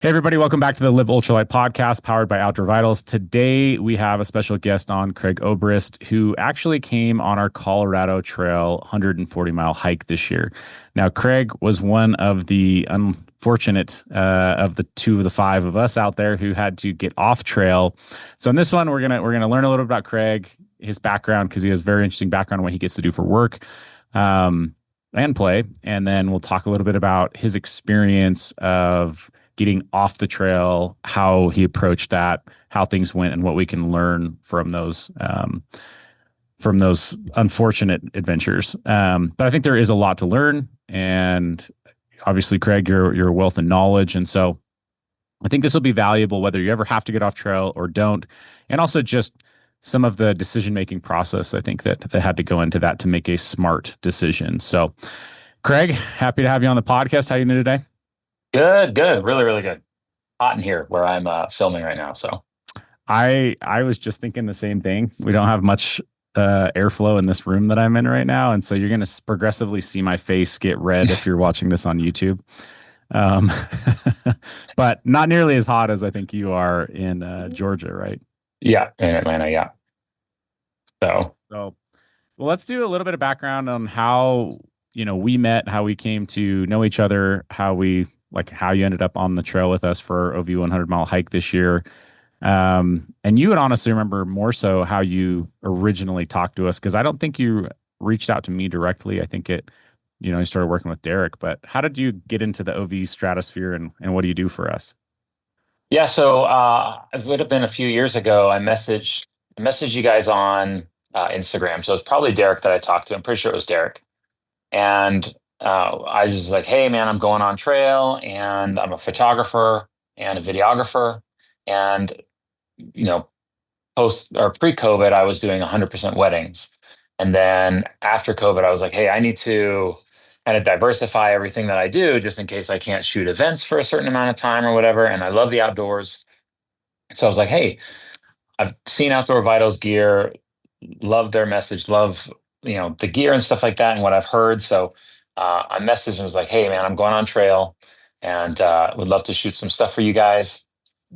Hey, everybody, welcome back to the Live Ultralight podcast powered by Outdoor Vitals. Today, we have a special guest on, Craig Obrist, who actually came on our Colorado Trail 140-mile hike this year. Now, Craig was one of the unfortunate of the two of the five of us out there who had to get off trail. So, in this one, we're gonna learn a little bit about Craig, his background, because he has very interesting background on what he gets to do for work. And play. And then we'll talk a little bit about his experience of getting off the trail, how he approached that, how things went, and what we can learn from those unfortunate adventures. But I think there is a lot to learn, and obviously, Craig, you're a wealth of knowledge, and so I think this will be valuable whether you ever have to get off trail or don't, and also just some of the decision making process. I think that had to go into that to make a smart decision. So, Craig, happy to have you on the podcast. How are you doing today? Good, good. Really, really good. Hot in here where I'm filming right now. So, I was just thinking the same thing. We don't have much airflow in this room that I'm in right now, and so you're going to progressively see my face get red if you're watching this on YouTube. Um, but not nearly as hot as I think you are in Georgia, right? yeah, in Atlanta. Yeah. So, So, well, let's do a little bit of background on how we met, how we came to know each other, how you ended up on the trail with us for our OV 100-mile hike this year. And you would honestly remember more so how you originally talked to us, because I don't think you reached out to me directly. I think you started working with Derek. But how did you get into the OV stratosphere, and what do you do for us? yeah. So, it would have been a few years ago. I messaged you guys on Instagram. So it's probably Derek that I talked to. I'm pretty sure it was Derek. And I was like, hey, man, I'm going on trail and I'm a photographer and a videographer. And, you know, post or pre-COVID, I was doing 100% weddings. And then after COVID, I was like, hey, I need to kind of diversify everything that I do just in case I can't shoot events for a certain amount of time or whatever. And I love the outdoors. So I was like, hey, I've seen Outdoor Vitals gear, love their message, love, the gear and stuff like that and what I've heard. So I messaged and was like, hey, man, I'm going on trail and would love to shoot some stuff for you guys.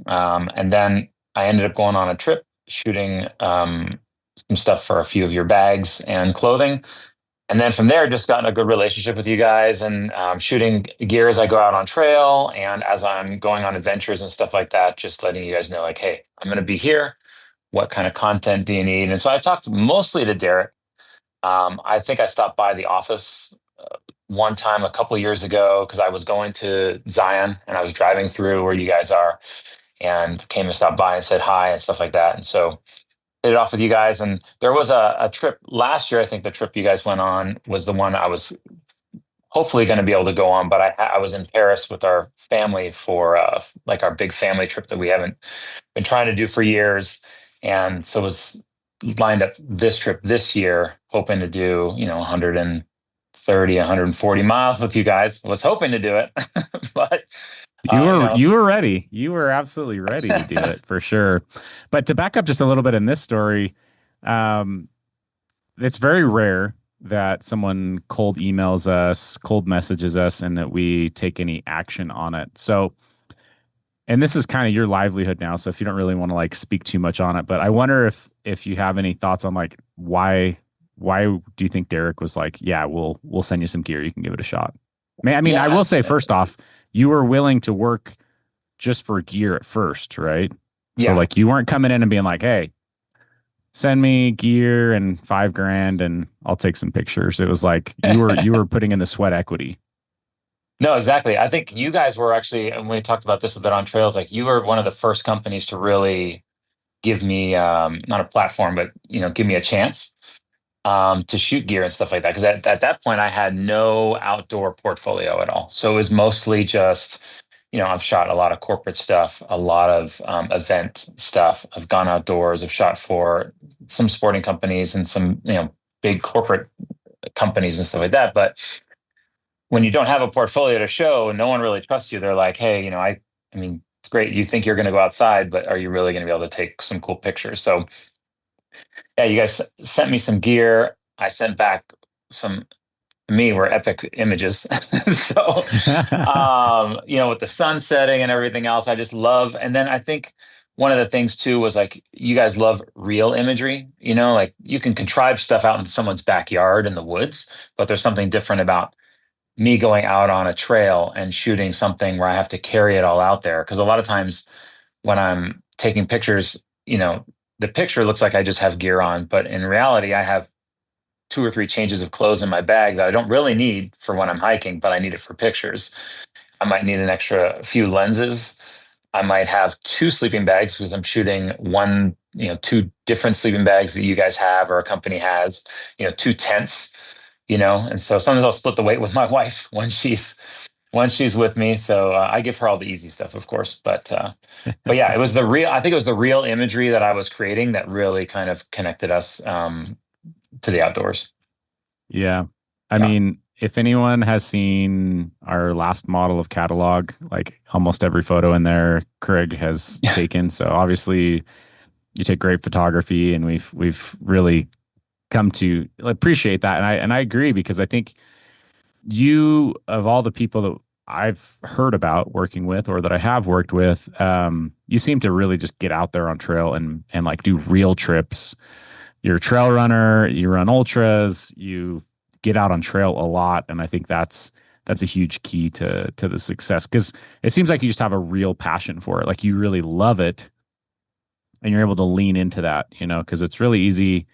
And then I ended up going on a trip shooting some stuff for a few of your bags and clothing. And then from there, just gotten a good relationship with you guys and shooting gear as I go out on trail and as I'm going on adventures and stuff like that, just letting you guys know, like, hey, I'm going to be here. What kind of content do you need? And so I talked mostly to Derek. I think I stopped by the office one time a couple of years ago because I was going to Zion and I was driving through where you guys are and came and stopped by and said hi and stuff like that. And so hit it off with you guys. And there was a trip last year. I think the trip you guys went on was the one I was hopefully going to be able to go on, but I was in Paris with our family for like our big family trip that we haven't been trying to do for years. And so was lined up this trip this year, hoping to do, 130, 140 miles with you guys. Was hoping to do it, but You uh, you were know, you were ready. You were absolutely ready to do it for sure. But to back up just a little bit in this story, um, it's very rare that someone cold emails us, cold messages us, and that we take any action on it. So, and this is kind of your livelihood now. So if you don't really want to like speak too much on it, but I wonder if you have any thoughts on like why do you think Derek was like, yeah, we'll send you some gear, you can give it a shot. I mean, I yeah, will say first off, you were willing to work just for gear at first, right? So yeah. like you weren't coming in and being like, hey, send me gear and 5 grand and I'll take some pictures. It was like you were putting in the sweat equity. No, exactly. I think you guys were actually, and we talked about this a bit on trails, like you were one of the first companies to really give me not a platform, but give me a chance to shoot gear and stuff like that. Because at that point, I had no outdoor portfolio at all. So it was mostly just, I've shot a lot of corporate stuff, a lot of event stuff. I've gone outdoors. I've shot for some sporting companies and some, big corporate companies and stuff like that. But when you don't have a portfolio to show, no one really trusts you. They're like, hey, I mean, it's great. You think you're going to go outside, but are you really going to be able to take some cool pictures? So yeah, you guys sent me some gear. I sent back some me were epic images. So, with the sun setting and everything else, I just love. And then I think one of the things too was like you guys love real imagery, like you can contrive stuff out in someone's backyard in the woods, but there's something different about me going out on a trail and shooting something where I have to carry it all out there. Because a lot of times when I'm taking pictures, the picture looks like I just have gear on, but in reality, I have two or three changes of clothes in my bag that I don't really need for when I'm hiking, but I need it for pictures. I might need an extra few lenses. I might have two sleeping bags because I'm shooting one, two different sleeping bags that you guys have or a company has, two tents, and so sometimes I'll split the weight with my wife when she's with me. So I give her all the easy stuff, of course, but yeah, I think it was the real imagery that I was creating that really kind of connected us to the outdoors. Yeah. I Yeah. mean, if anyone has seen our last model of catalog, like almost every photo in there, Craig has taken. So obviously you take great photography and we've really come to appreciate that. And I agree because I think you of all the people that I've heard about working with or that I have worked with, you seem to really just get out there on trail and like do real trips. You're a trail runner, you run ultras, you get out on trail a lot, and I think that's a huge key to the success because it seems like you just have a real passion for it. Like you really love it, and you're able to lean into that, because it's really easy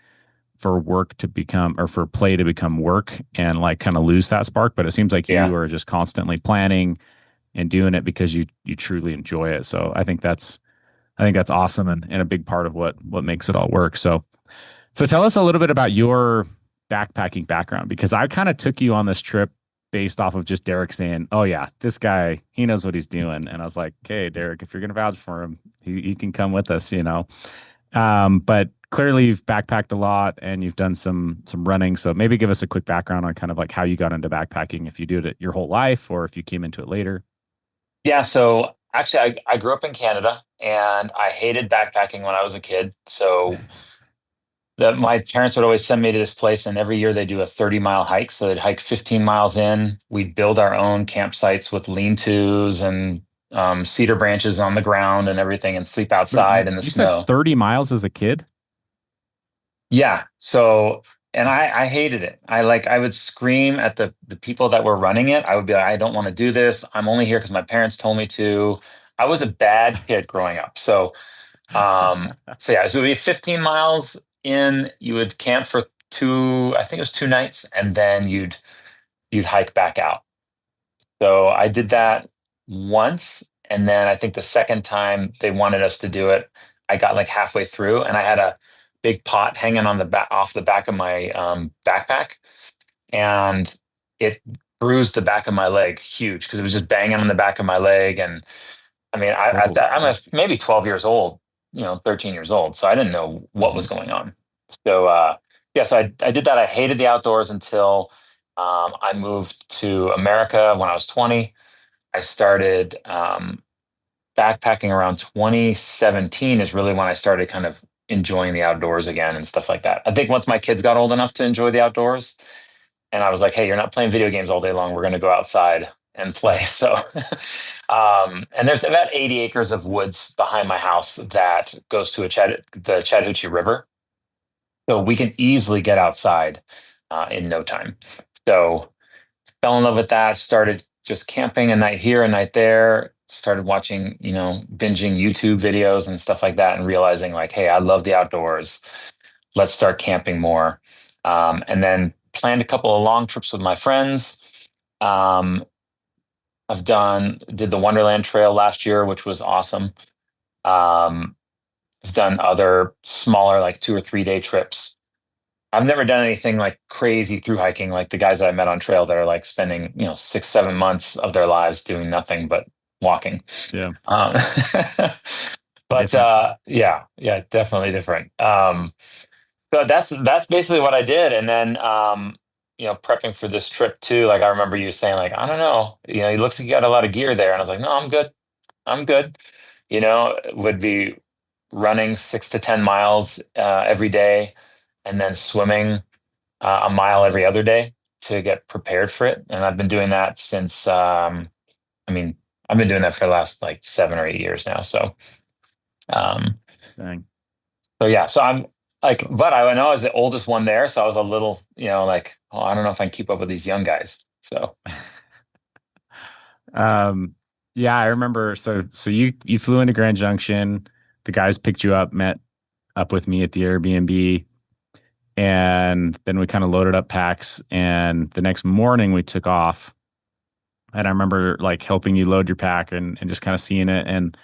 for work to become or for play to become work and like kind of lose that spark. But it seems like Yeah. you are just constantly planning and doing it because you truly enjoy it. So I think that's awesome and a big part of what makes it all work. So tell us a little bit about your backpacking background because I kind of took you on this trip based off of just Derek saying, "Oh yeah, this guy, he knows what he's doing." And I was like, "Okay, Derek, if you're going to vouch for him, he can come with us." But clearly you've backpacked a lot and you've done some running. So maybe give us a quick background on kind of like how you got into backpacking, if you did it your whole life or if you came into it later. Yeah. So actually, I grew up in Canada and I hated backpacking when I was a kid. So my parents would always send me to this place, and every year they do a 30-mile hike. So they'd hike 15 miles in. We'd build our own campsites with lean-tos and cedar branches on the ground and everything, and sleep But outside in the you said snow. 30 miles as a kid? Yeah. So, and I hated it. I would scream at the people that were running it. I would be like, I don't want to do this. I'm only here because my parents told me to. I was a bad kid growing up. So yeah, so it would be 15 miles in. You would camp for I think it was 2 nights, and then you'd hike back out. So I did that once, and then I think the second time they wanted us to do it, I got like halfway through, and I had a big pot hanging on the back off the back of my backpack, and it bruised the back of my leg huge because it was just banging on the back of my leg. And I mean, Oh, I'm maybe 12 years old, 13 years old, so I didn't know what mhm. was going on. So yeah, so I did that. I hated the outdoors until I moved to America when I was 20. I started backpacking around 2017 is really when I started kind of enjoying the outdoors again and stuff like that. I think once my kids got old enough to enjoy the outdoors, and I was like, hey, you're not playing video games all day long. We're going to go outside and play. So, and there's about 80 acres of woods behind my house that goes to the Chattahoochee River. So we can easily get outside in no time. So fell in love with that, started just camping a night here, a night there, started watching, binging YouTube videos and stuff like that, and realizing like, hey, I love the outdoors. Let's start camping more. And then planned a couple of long trips with my friends. Um, did the Wonderland Trail last year, which was awesome. Um, I've done other smaller, like 2 or 3 day trips. I've never done anything like crazy through hiking, like the guys that I met on trail that are like spending, 6, 7 months of their lives doing nothing but walking. Yeah, Um, but different. yeah, yeah, definitely different. So that's basically what I did, and then prepping for this trip too. Like I remember you saying, like, I don't know, it looks like you got a lot of gear there, and I was like, no, I'm good, I'm good. Would be running 6 to 10 miles every day, and then swimming a mile every other day. to get prepared for it. And I've been doing that since, I mean, I've been doing that for the last like 7 or 8 years now. Um, Dang. so yeah, so I'm like, So, but I know I was the oldest one there. So I was a little, like, oh, I don't know if I can keep up with these young guys. So, um, yeah, I remember. So you flew into Grand Junction. The guys picked you up, met up with me at the Airbnb, and then we kind of loaded up packs. And the next morning we took off. And I remember like helping you load your pack and just kind of seeing it. And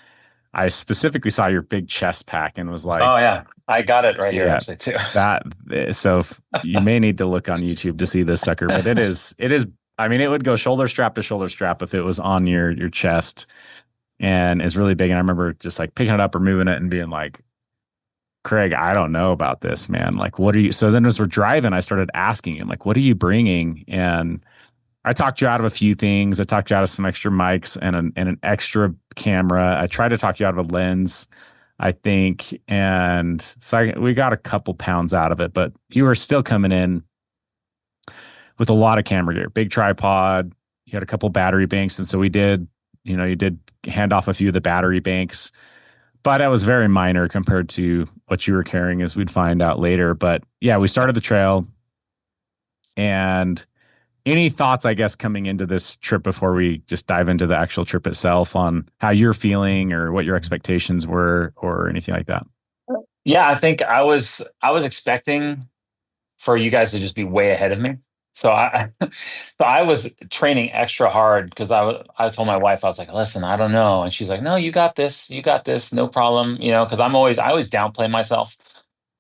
I specifically saw your big chest pack and was oh like, yeah, I got it right here yeah, actually too. that. So you may need to look on YouTube to see this sucker, but it is. I mean, it would go shoulder strap to shoulder strap if it was on your chest, and it's really big. And I remember just like picking it up or moving it and being like, Craig, I don't know about this, man. Like, what are you? So then as we're driving, I started asking him, like, what are you bringing? And I talked you out of a few things. I talked you out of some extra mics and an extra camera. I tried to talk you out of a lens, I think. And so we got a couple pounds out of it, but you were still coming in with a lot of camera gear, big tripod. You had a couple battery banks. And so you did hand off a few of the battery banks, but it was very minor compared to what you were carrying, as we'd find out later. But yeah, we started the trail. And any thoughts, I guess, coming into this trip before we just dive into the actual trip itself on how you're feeling or what your expectations were or anything like that? Yeah, I think I was expecting for you guys to just be way ahead of me. So so I was training extra hard because I told my wife, I was like, listen, I don't know. And she's like, no, you got this, no problem. Because I always downplay myself.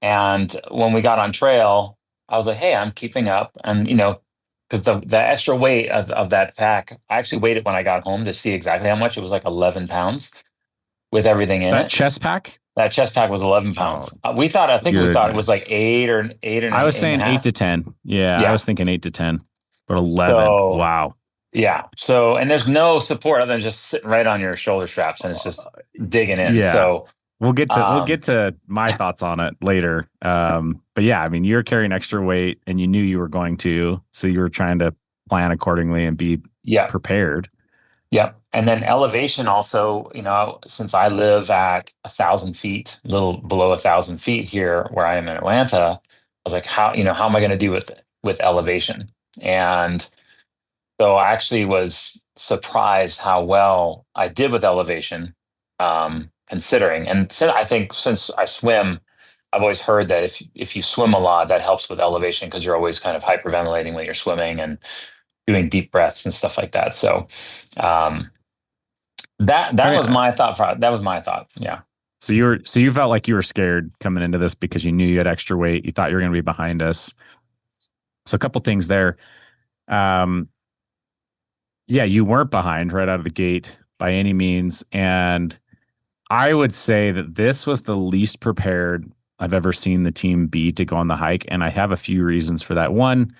And when we got on trail, I was like, hey, I'm keeping up. And because the extra weight of that pack, I actually weighed it when I got home to see exactly how much. It was like 11 pounds with everything in That it. chest pack? That chest pack was 11 Oh, pounds. I think we thought it was like goodness. eight and I was eight and a saying eight half. to 10. Yeah, I Yeah. was thinking 8 to 10, but 11. So Wow. yeah. So and there's no support other than just sitting right on your shoulder straps, and it's Uh, just digging in. yeah. So We'll um, get to my thoughts on it later. But yeah, I mean, you're carrying extra weight and you knew you were going to, so you were trying to plan accordingly and be yeah, prepared. yeah. And then elevation also, since I live at 1,000 feet, a little below 1,000 feet here where I am in Atlanta, I was like, how am I going to do with elevation? And so I actually was surprised how well I did with elevation, considering. And I think since I swim, I've always heard that if you swim a lot, that helps with elevation because you're always kind of hyperventilating when you're swimming and doing deep breaths and stuff like that. So um, that Okay. was my thought. That was my thought. Yeah. So you felt like you were scared coming into this because you knew you had extra weight. You thought you were going to be behind us. So a couple things there. Um, yeah, you weren't behind right out of the gate by any means. And I would say that this was the least prepared I've ever seen the team be to go on the hike. And I have a few reasons for that. One,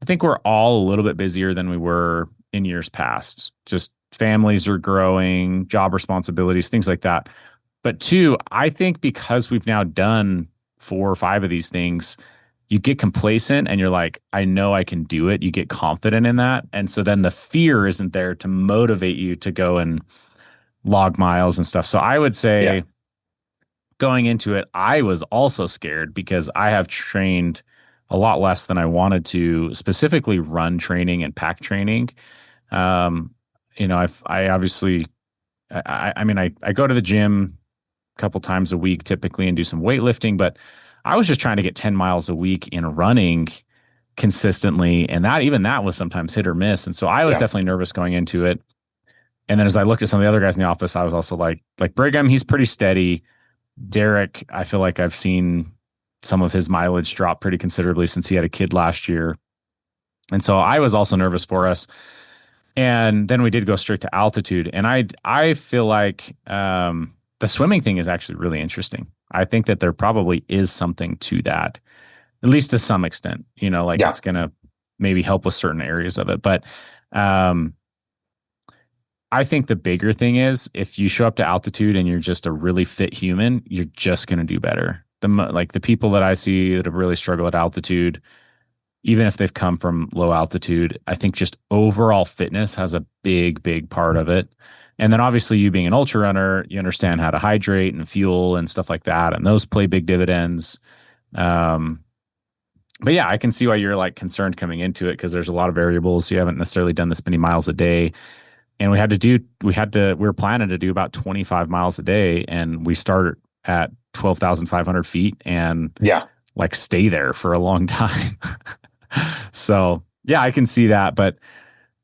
I think we're all a little bit busier than we were in years past. Just families are growing, job responsibilities, things like that. But two, I think because we've now done 4 or 5 of these things, you get complacent and you're like, I know I can do it. You get confident in that. And so then the fear isn't there to motivate you to go and log miles and stuff. So I would Yeah. say going into it, I was also scared because I have trained a lot less than I wanted to, specifically run training and pack training. Um, I obviously, I mean, I go to the gym a couple times a week typically and do some weightlifting, but I was just trying to get 10 miles a week in running consistently. And even that was sometimes hit or miss. And so I was Yeah. definitely nervous going into it. And then as I looked at some of the other guys in the office, I was also like Brigham, he's pretty steady. Derek, I feel like I've seen some of his mileage drop pretty considerably since he had a kid last year. And so I was also nervous for us. And then we did go straight to altitude. And I feel like the swimming thing is actually really interesting. I think that there probably is something to that, at least to some extent, like Yeah. it's going to maybe help with certain areas of it. But um, I think the bigger thing is if you show up to altitude and you're just a really fit human, you're just going to do better. Like the people that I see that have really struggled at altitude, even if they've come from low altitude. I think just overall fitness has a big part of it. And then obviously you being an ultra runner, you understand how to hydrate and fuel and stuff like that. And those play big dividends. Um, but yeah, I can see why you're like concerned coming into it because there's a lot of variables. You haven't necessarily done this many miles a day. And we were planning to do about 25 miles a day. And we started at 12,500 feet and Yeah. like stay there for a long time. So yeah, I can see that. But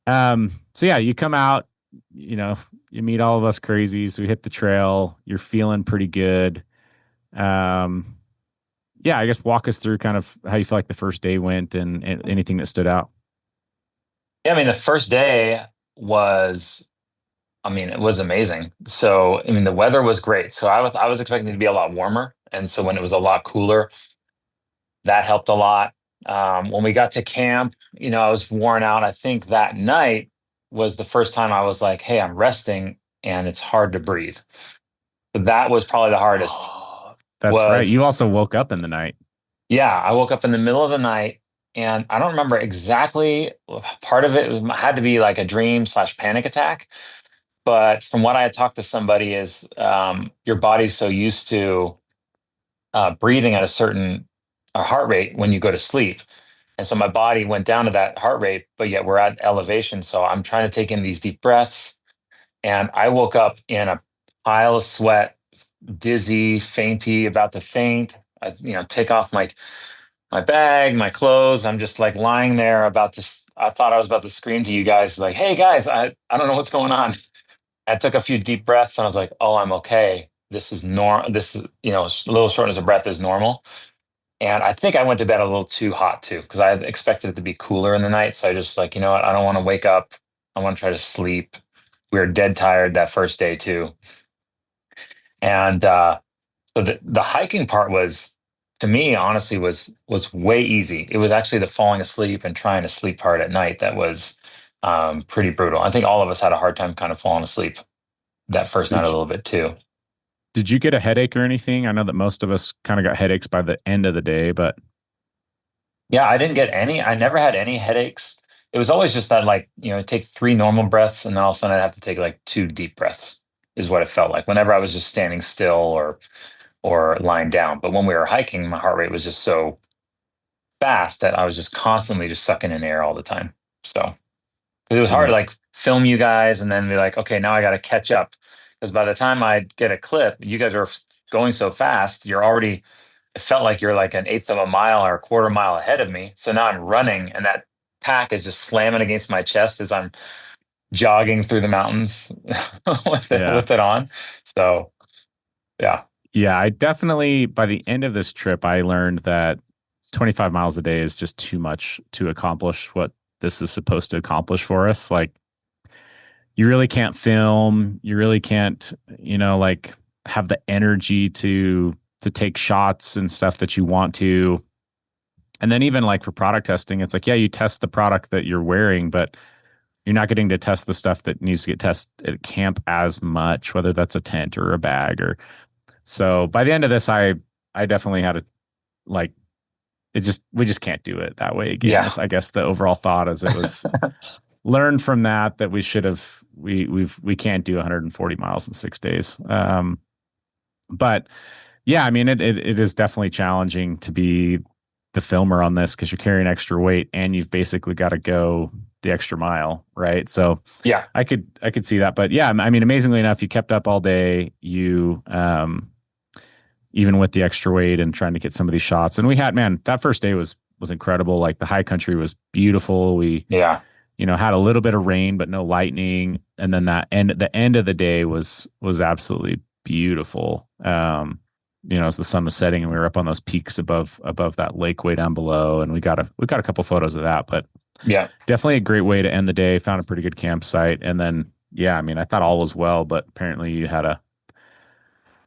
so yeah, you come out, you know, you meet all of us crazies. We hit the trail. You're feeling pretty good. Um, yeah, I guess walk us through kind of how you feel like the first day went and anything that stood out. Yeah, I mean, the first day was, I mean, it was amazing. So, I mean, the weather was great. So I was expecting it to be a lot warmer, and so when it was a lot cooler, that helped a lot. When we got to camp, I was worn out. I think that night was the first time I was like, "Hey, I'm resting, and it's hard to breathe." But that was probably the hardest. Oh, that's right. Was You also woke up in the night. Yeah, I woke up in the middle of the night, and I don't remember exactly. Part of it had to be like a dream slash panic attack. But from what I had talked to somebody is, your body's so used to breathing at a certain heart rate when you go to sleep. And so my body went down to that heart rate, but yet we're at elevation. So I'm trying to take in these deep breaths. And I woke up in a pile of sweat, dizzy, fainty, about to faint. I, take off my bag, my clothes. I'm just like lying there about to, I thought I was about to scream to you guys, like, hey guys, I don't know what's going on. I took a few deep breaths and I was like, oh, I'm okay. This is normal. This is, a little shortness of breath is normal. And I think I went to bed a little too hot too, because I expected it to be cooler in the night. So I just like, you know what? I don't want to wake up. I want to try to sleep. We were dead tired that first day too. And so the hiking part was, to me, honestly, was way easy. It was actually the falling asleep and trying to sleep hard at night that was pretty brutal. I think all of us had a hard time kind of falling asleep that first night Did a you, little bit too. did you get a headache or anything? I know that most of us kind of got headaches by the end of the day, but Yeah, I didn't get any. I never had any headaches. It was always just that, like, take three normal breaths, and then all of a sudden I'd have to take like two deep breaths, is what it felt like whenever I was just standing still or lying down. But when we were hiking, my heart rate was just so fast that I was just constantly just sucking in air all the time. So it was hard to yeah, like film you guys and then be like, okay, now I got to catch up. Because by the time I get a clip, you guys are going so fast, it felt like you're like an eighth of a mile or a quarter mile ahead of me. So now I'm running and that pack is just slamming against my chest as I'm jogging through the mountains yeah. with it on. So yeah. Yeah, I definitely, by the end of this trip, I learned that 25 miles a day is just too much to accomplish what this is supposed to accomplish for us. Like, you really can't film, you really can't, like have the energy to take shots and stuff that you want to. And then even like for product testing, it's like, yeah, you test the product that you're wearing, but you're not getting to test the stuff that needs to get tested at camp as much, whether that's a tent or a bag or so. By the end of this, I definitely had a like we just can't do it that way again. Yeah. I guess the overall thought is it was learned from that we should have we can't do 140 miles in 6 days. But yeah, I mean it is definitely challenging to be the filmer on this because you're carrying extra weight and you've basically got to go the extra mile, right? So Yeah. I could see that, but yeah, I mean, amazingly enough, you kept up all day. You even with the extra weight and trying to get some of these shots, and we had man, that first day was incredible. Like the high country was beautiful. We Yeah. had a little bit of rain but no lightning, and then the end of the day was absolutely beautiful. As the sun was setting and we were up on those peaks above that lake way down below, and we got a couple photos of that. But Yeah. definitely a great way to end the day. Found a pretty good campsite, and then yeah, I mean, I thought all was well, but apparently you had a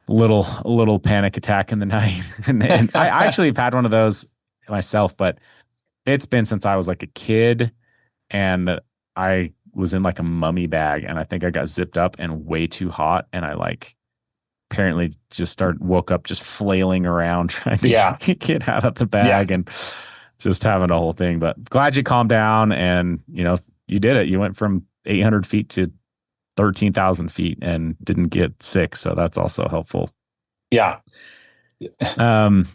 little panic attack in the night, and I actually have had one of those myself, but it's been since I was like a kid, and I was in like a mummy bag, and I think I got zipped up and way too hot, and I like apparently just woke up just flailing around trying to Yeah. get out of the Yeah. bag. And just having a whole thing. But glad you calmed down and you did it. You went from 800 feet to 13,000 feet and didn't get sick. So that's also helpful. Yeah. Um,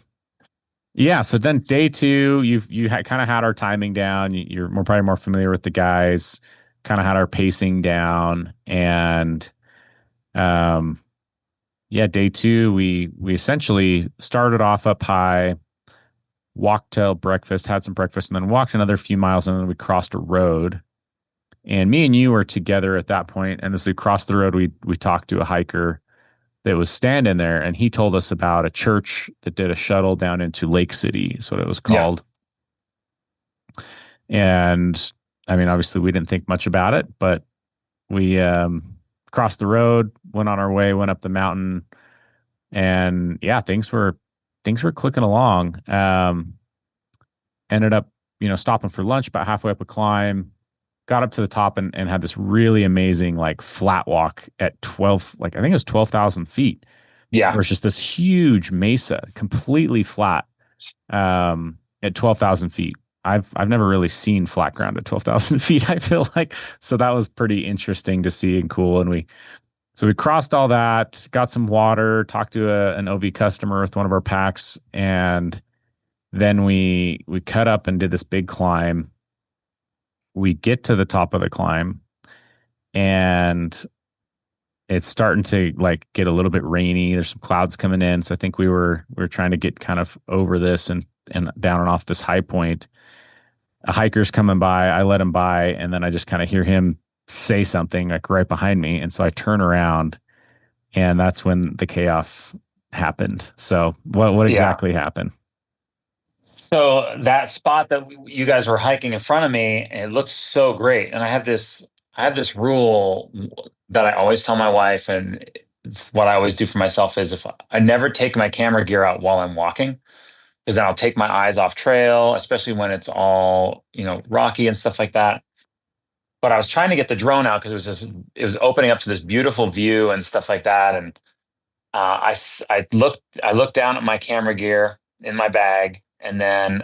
yeah. So then day two, kind of had our timing down. You're probably more familiar with the guys. Kind of had our pacing down, and um, yeah, day two, we essentially started off up high, walked till breakfast, had some breakfast, and then walked another few miles, and then we crossed a road. And me and you were together at that point, and as we crossed the road, we talked to a hiker that was standing there, and he told us about a church that did a shuttle down into Lake City, is what it was Yeah. called. And I mean, obviously, we didn't think much about it, but we crossed the road, went on our way, went up the mountain, and yeah, things were clicking along. Ended up, stopping for lunch about halfway up a climb, got up to the top and had this really amazing like flat walk at 12, like I think it was 12,000 feet, Yeah. where it's just this huge mesa, completely flat, at 12,000 feet. I've never really seen flat ground at 12,000 feet, I feel like. So that was pretty interesting to see and cool. And we crossed all that, got some water, talked to an OV customer with one of our packs, and then we cut up and did this big climb. We get to the top of the climb, and it's starting to like get a little bit rainy. There's some clouds coming in, so I think we were trying to get kind of over this and down and off this high point. A hiker's coming by. I let him by, and then I just kind of hear him say something like right behind me, and so I turn around, and that's when the chaos happened. So what Yeah. exactly happened? So that spot that you guys were hiking in front of me, it looks so great. And I have this rule that I always tell my wife, and it's what I always do for myself is if I never take my camera gear out while I'm walking, because then I'll take my eyes off trail, especially when it's all, rocky and stuff like that. But I was trying to get the drone out because it was opening up to this beautiful view and stuff like that. And I looked down at my camera gear in my bag, and then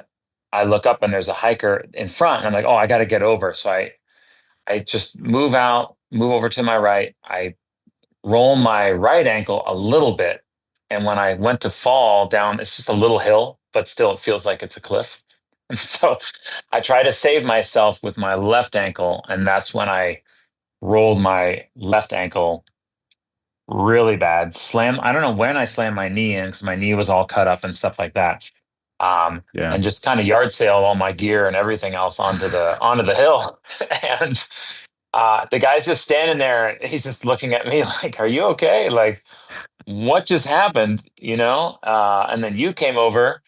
I look up and there's a hiker in front, and I'm like, oh, I got to get over. So I just move over to my right. I roll my right ankle a little bit, and when I went to fall down, it's just a little hill, but still it feels like it's a cliff. And so I try to save myself with my left ankle, and that's when I rolled my left ankle really bad. I don't know when I slammed my knee in because my knee was all cut up and stuff like that. Yeah. And just kind of yard sailed all my gear and everything else onto the hill. And the guy's just standing there. He's just looking at me like, "Are you okay? Like, what just happened?" And then you came over,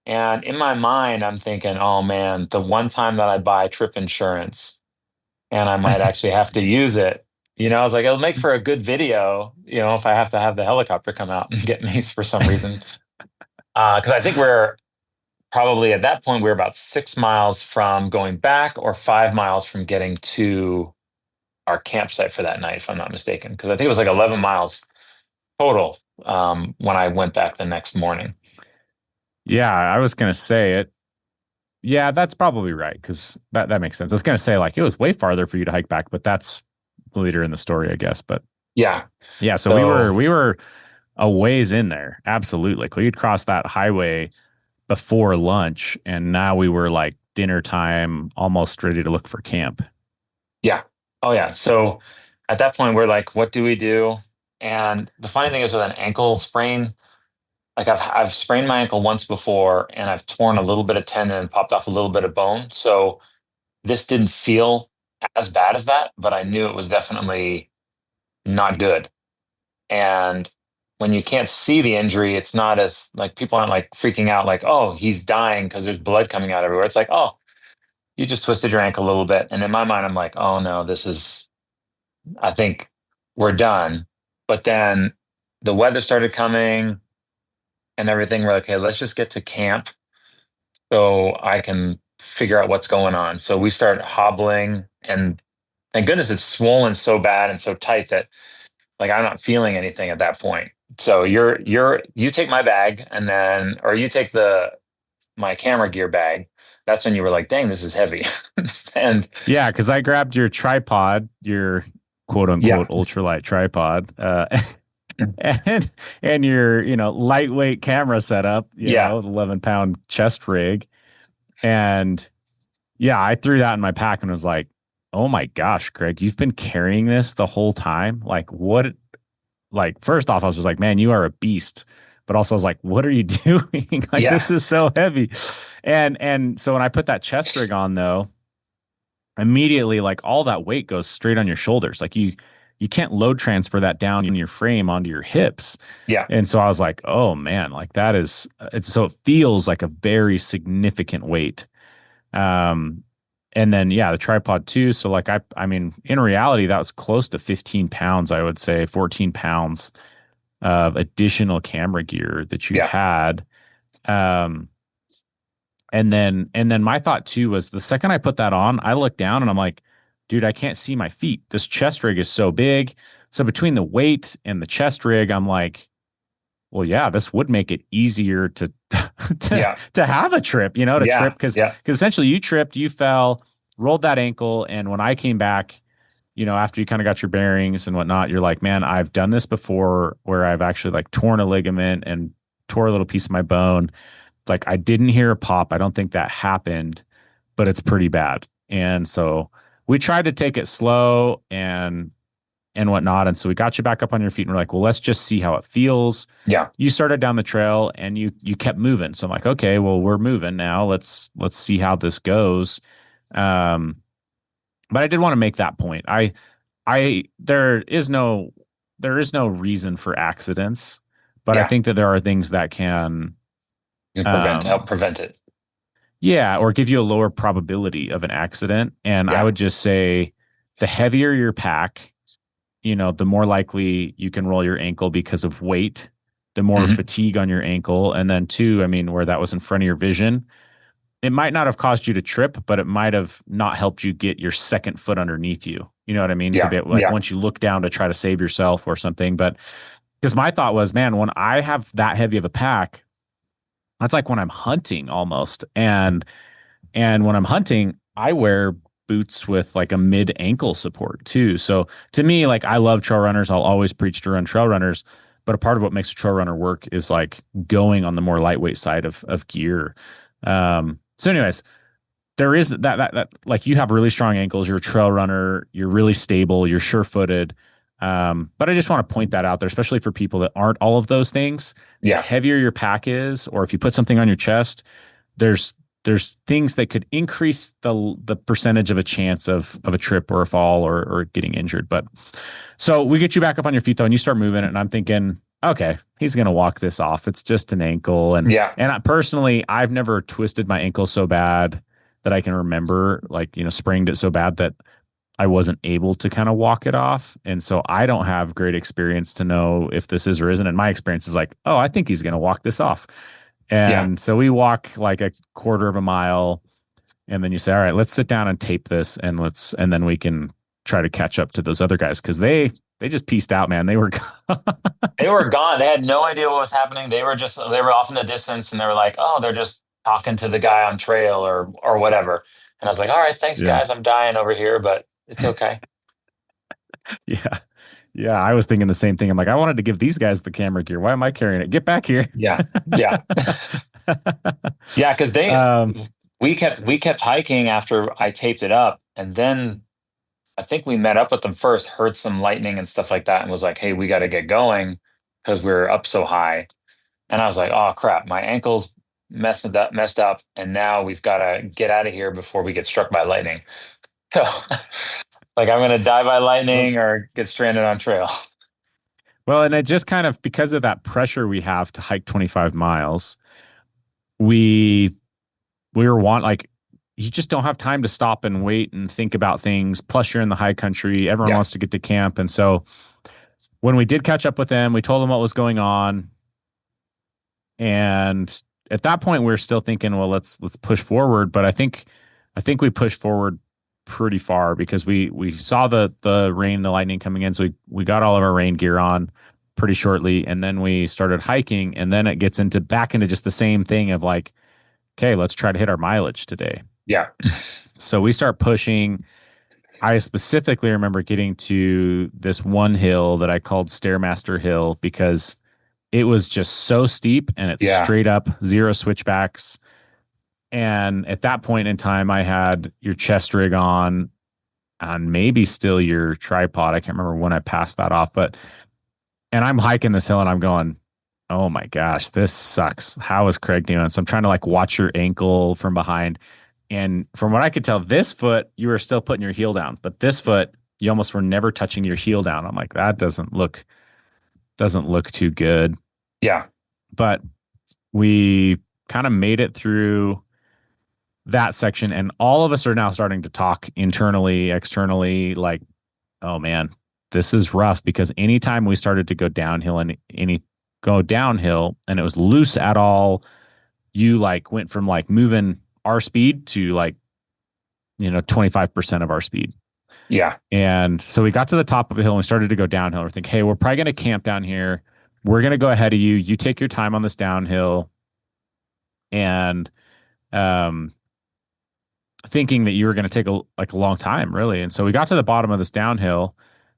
and in my mind, I'm thinking, "Oh man, the one time that I buy trip insurance." And I might actually have to use it. I was like, it'll make for a good video, if I have to have the helicopter come out and get me for some reason. Because I think we're probably at that point, we're about 6 miles from going back or 5 miles from getting to our campsite for that night, if I'm not mistaken. Because I think it was like 11 miles total when I went back the next morning. Yeah, I was gonna say it. Yeah, that's probably right because that makes sense. I was gonna say like it was way farther for you to hike back, but that's later in the story, I guess. But Yeah. yeah, so we were So, we were a ways in there, absolutely. Like we'd crossed that highway before lunch, and now we were like dinner time, almost ready to look for camp. yeah. Oh, yeah. So at that point, we're like, what do we do? And the funny thing is with an ankle sprain, like I've sprained my ankle once before, and I've torn a little bit of tendon and popped off a little bit of bone. So this didn't feel as bad as that, but I knew it was definitely not good. And when you can't see the injury, it's not as like people aren't like freaking out like, oh, he's dying because there's blood coming out everywhere. It's like, oh, you just twisted your ankle a little bit. And in my mind, I'm like, oh no, I think we're done. But then the weather started coming and everything. We're like, okay, let's just get to camp so I can figure out what's going on. So we start hobbling, and thank goodness it's swollen so bad and so tight that like I'm not feeling anything at that point. So you take my bag, and then or you take my camera gear bag, that's when you were like, dang, this is heavy. And Yeah, because I grabbed your tripod, your quote yeah, unquote ultralight tripod, and your lightweight camera setup, yeah, 11-pound chest rig, and yeah, I threw that in my pack and was like, oh my gosh, Craig, you've been carrying this the whole time. Like what? Like first off, I was just like, man, you are a beast. But also, I was like, what are you doing? Like yeah, this is so heavy. And so when I put that chest rig on though, immediately like all that weight goes straight on your shoulders. Like you can't load transfer that down in your frame onto your hips. yeah, And so I was like, oh man, like that is it's so it feels like a very significant weight. Um and then yeah, the tripod too. So like I mean, in reality, that was close to 15 pounds, I would say, 14 pounds of additional camera gear that you yeah, had. Um and then my thought too was the second I put that on, I looked down and I'm like, dude, I can't see my feet. This chest rig is so big. So between the weight and the chest rig, I'm like, well, yeah, this would make it easier to yeah, to have a trip, to yeah, trip yeah, because essentially you tripped, you fell, rolled that ankle, and when I came back, after you kind of got your bearings and whatnot, you're like, man, I've done this before where I've actually like torn a ligament and tore a little piece of my bone. It's like I didn't hear a pop. I don't think that happened, but it's pretty bad. And so we tried to take it slow and whatnot. And so we got you back up on your feet and we're like, well, let's just see how it feels. yeah, You started down the trail and you kept moving. So I'm like, okay, well, we're moving now. Let's see how this goes. Um, but I did want to make that point. I there is no reason for accidents, but I yeah. think that there are things that can You help um prevent it. yeah, or give you a lower probability of an accident. And I Yeah. would just say the heavier your pack, the more likely you can roll your ankle because of weight, the more Hmm. fatigue on your ankle. And then, two, I mean, where that was in front of your vision, it might not have caused you to trip, but it might have not helped you get your second foot underneath you. You know what I mean? To Yeah. be like Yeah. once you look down to try to save yourself or something. But because my thought was, man, when I have that heavy of a pack, that's like when I'm hunting almost. And when I'm hunting, I wear boots with like a mid ankle support too. So to me, like I love trail runners. I'll always preach to run trail runners. But a part of what makes a trail runner work is like going on the more lightweight side of gear. So, anyways, there is that like you have really strong ankles. You're a trail runner. You're really stable. You're sure footed. But I just want to point that out there, especially for people that aren't all of those things. The Yeah. heavier your pack is, or if you put something on your chest, there's there's things that could increase the percentage of a chance of a trip or a fall or getting injured. But so we get you back up on your feet though, and you start moving, and I'm thinking, okay, he's gonna walk this off. It's just an ankle, and Yeah. personally, I've never twisted my ankle so bad that I can remember, like sprained it so bad that I wasn't able to kind of walk it off. And so I don't have great experience to know if this is or isn't. And my experience is like, oh, I think he's going to walk this off. Yeah. And so we walk like a quarter of a mile. And then you say, all right, let's sit down and tape this and then we can try to catch up to those other guys. Cause they just pieced out, man. They were, They were gone. They had no idea what was happening. They were off in the distance and they were like, oh, they're just talking to the guy on trail or whatever. And I was like, all right, thanks yeah, guys. I'm dying over here, but it's okay. yeah. Yeah. I was thinking the same thing. I'm like, I wanted to give these guys the camera gear. Why am I carrying it? Get back here. Yeah. Yeah. Yeah. Cause um, we kept hiking after I taped it up. And then I think we met up with them first, heard some lightning and stuff like that, and was like, hey, we got to get going because we're up so high. And I was like, oh crap, my ankle's messed up, and now we've got to get out of here before we get struck by lightning. So, like, I'm gonna die by well, lightning or get stranded on trail. well, and it just kind of because of that pressure we have to hike 25 miles, we we were like you just don't have time to stop and wait and think about things. Plus, you're in the high country. Everyone Yeah, wants to get to camp, and so when we did catch up with them, we told them what was going on, and at that point, we are still thinking, well, let's push forward. But I think we pushed forward pretty far because we saw the rain, the lightning coming in, so we got all of our rain gear on pretty shortly, and then we started hiking, and then it gets into back into just the same thing of like, okay, let's try to hit our mileage today. Yeah. So we start pushing. I specifically remember getting to this one hill that I called Stairmaster Hill because it was just so steep and it's Yeah. straight up, zero switchbacks. And at that point in time, I had your chest rig on and maybe still your tripod. I can't remember when I passed that off, but and I'm hiking this hill and I'm going, oh my gosh, this sucks. How is Craig doing? So I'm trying to like watch your ankle from behind. And from what I could tell, this foot, you were still putting your heel down, but this foot, you almost were never touching your heel down. I'm like, that doesn't look too good. Yeah. But we kind of made it through that section, and all of us are now starting to talk internally, externally, like, oh man, this is rough because anytime we started to go downhill and any go downhill and it was loose at all, you like went from like moving our speed to like, 25% of our speed. Yeah. And so we got to the top of the hill and we started to go downhill. We're thinking, hey, we're probably going to camp down here. We're going to go ahead of you. You take your time on this downhill. And um, thinking that you were going to take a long time, really. And so we got to the bottom of this downhill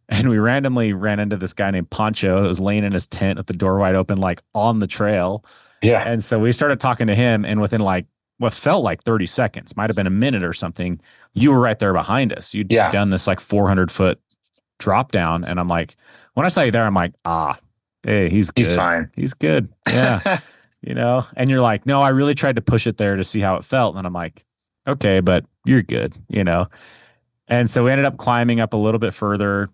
and we randomly ran into this guy named Poncho that was laying in his tent with the door wide open, like on the trail. Yeah. And so we started talking to him, and within like what felt like 30 seconds, might have been a minute or something, you were right there behind us. You'd Yeah. done this like 400-foot drop down. And I'm like, when I saw you there, I'm like, hey, he's good. He's fine. He's good. Yeah. And you're like, no, I really tried to push it there to see how it felt. And I'm like, okay, but you're good. And so we ended up climbing up a little bit further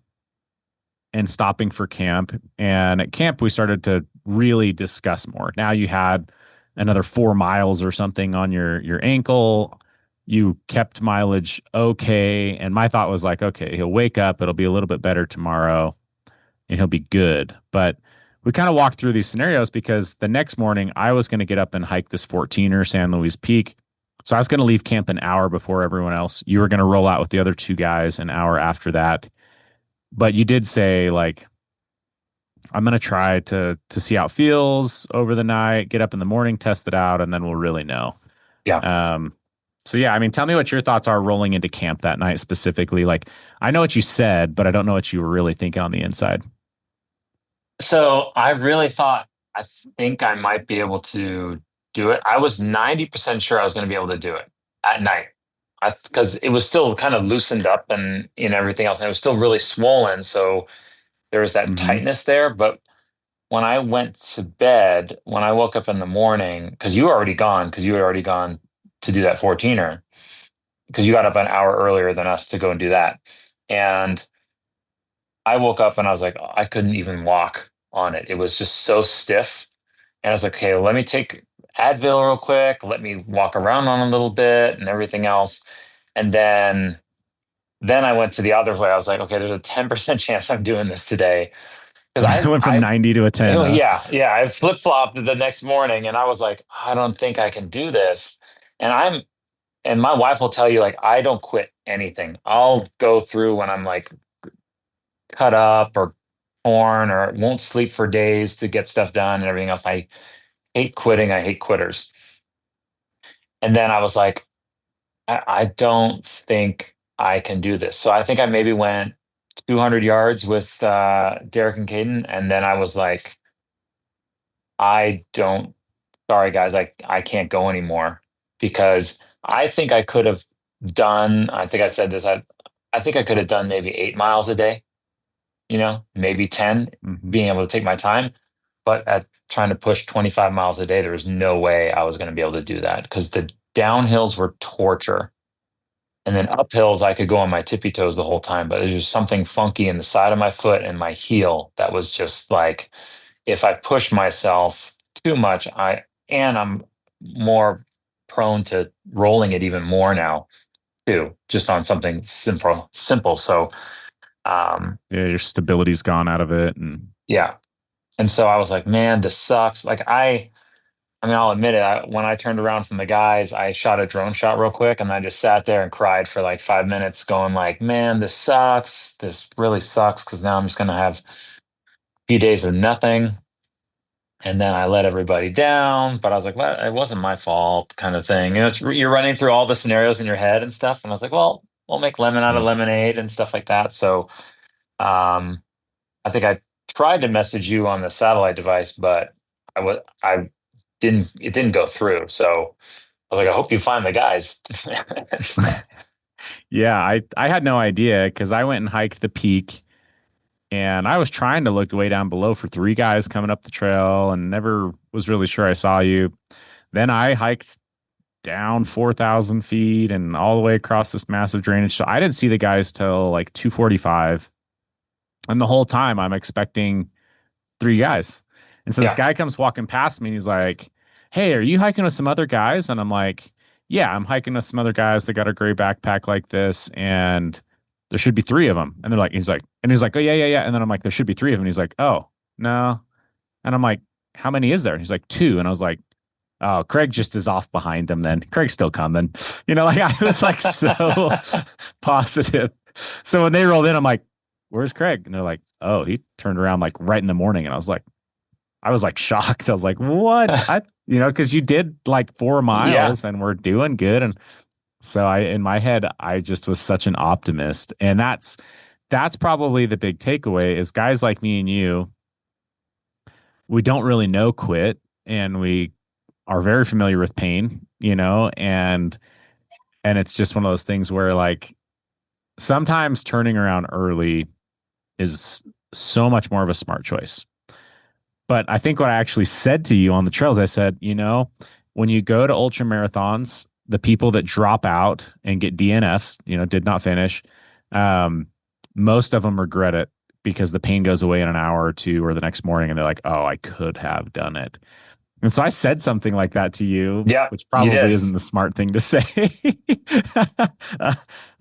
and stopping for camp. And at camp, we started to really discuss more. Now you had another 4 miles or something on your ankle. You kept mileage okay. And my thought was like, okay, he'll wake up. It'll be a little bit better tomorrow and he'll be good. But we kind of walked through these scenarios because the next morning I was going to get up and hike this 14er San Luis Peak. So I was going to leave camp an hour before everyone else. You were going to roll out with the other 2 guys an hour after that. But you did say like, I'm going to try to see how it feels over the night, get up in the morning, test it out, and then we'll really know. Yeah. So yeah, I mean, tell me what your thoughts are rolling into camp that night specifically. Like, I know what you said, but I don't know what you were really thinking on the inside. So I really thought, I think I might be able to do it. I was 90% sure I was going to be able to do it at night. Because it was still kind of loosened up and everything else. And it was still really swollen. So there was that Mm-hmm. tightness there. But when I went to bed, when I woke up in the morning, because you were already gone, because you had already gone to do that 14er, because you got up an hour earlier than us to go and do that. And I woke up and I was like, I couldn't even walk on it. It was just so stiff. And I was like, okay, let me take Advil real quick. Let me walk around on a little bit and everything else. And then I went to the other way. I was like, okay, there's a 10% chance I'm doing this today. Because It went from 90 to a 10. yeah, I flip flopped the next morning and I was like, I don't think I can do this. And my wife will tell you, like, I don't quit anything. I'll go through when I'm like cut up or torn or won't sleep for days to get stuff done and everything else. I hate quitting. I hate quitters. And then I was like, I don't think I can do this. So I think I maybe went 200 yards with Derek and Caden. And then I was like, I don't, sorry guys, I can't go anymore because I think I could have done, I think I said this, I think I could have done maybe 8 miles a day, maybe 10, Mm-hmm. being able to take my time. But at trying to push 25 miles a day, there was no way I was going to be able to do that because the downhills were torture. And then uphills, I could go on my tippy toes the whole time, but there's just something funky in the side of my foot and my heel that was just like, if I push myself too much, I'm more prone to rolling it even more now too, just on something simple. So, Yeah, your stability's gone out of it. And yeah. And so I was like, man, this sucks. Like I mean, I'll admit it. When I turned around from the guys, I shot a drone shot real quick, and I just sat there and cried for like 5 minutes, going like, "Man, this sucks. This really sucks." Because now I'm just gonna have a few days of nothing. And then I let everybody down, but I was like, well, it wasn't my fault, kind of thing. You're running through all the scenarios in your head and stuff. And I was like, well, we'll make lemon out of Yeah. lemonade and stuff like that. So um, I think I tried to message you on the satellite device, but I didn't, it didn't go through. So I was like, I hope you find the guys and stuff. Yeah, I had no idea because I went and hiked the peak and I was trying to look way down below for three guys coming up the trail and never was really sure I saw you. Then I hiked down 4,000 feet and all the way across this massive drainage. So I didn't see the guys till like 2:45. And the whole time I'm expecting three guys. And so this Yeah. guy comes walking past me and he's like, "Hey, are you hiking with some other guys?" And I'm like, "Yeah, I'm hiking with some other guys that got a gray backpack like this, and there should be three of them." And they're like, he's like, "Oh, yeah, yeah, yeah." And then I'm like, "There should be three of them." And he's like, "Oh, no." And I'm like, "How many is there?" And he's like, "Two." And I was like, "Oh, Craig just is off behind them then. Craig's still coming." Like I was like so positive. So when they rolled in, I'm like, "Where's Craig?" And they're like, "Oh, he turned around like right in the morning." And I was like shocked. I was like, "What?" Because you did like 4 miles Yeah. and we're doing good. And so in my head, I just was such an optimist. And that's probably the big takeaway is guys like me and you, we don't really know quit and we are very familiar with pain, and it's just one of those things where like sometimes turning around early is so much more of a smart choice. But I think what I actually said to you on the trails, I said, when you go to ultra marathons, the people that drop out and get DNFs, did not finish, um, most of them regret it because the pain goes away in an hour or two or the next morning and they're like, oh, I could have done it. And so I said something like that to you, Yeah. which You probably did. isn't the smart thing to say.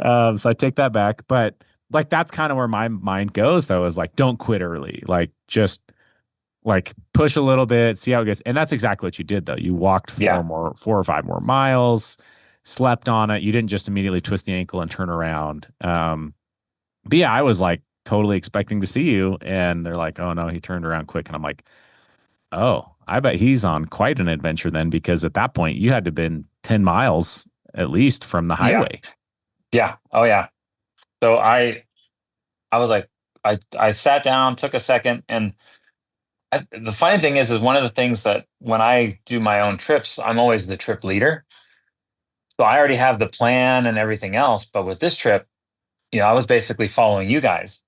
So I take that back. But like that's kind of where my mind goes, though, is like, don't quit early. Like just like push a little bit, see how it goes. And that's exactly what you did, though. You walked Yeah. 4 or 5 more miles, slept on it. You didn't just immediately twist the ankle and turn around. But yeah, I was like totally expecting to see you, and they're like, "Oh no, he turned around quick," and I'm like, "Oh, I bet he's on quite an adventure then," because at that point you had to have been 10 miles at least from the Yeah. highway. Yeah. Oh yeah. So I was like, I sat down, took a second, and the funny thing is one of the things that when I do my own trips, I'm always the trip leader. So I already have the plan and everything else. But with this trip, I was basically following you guys.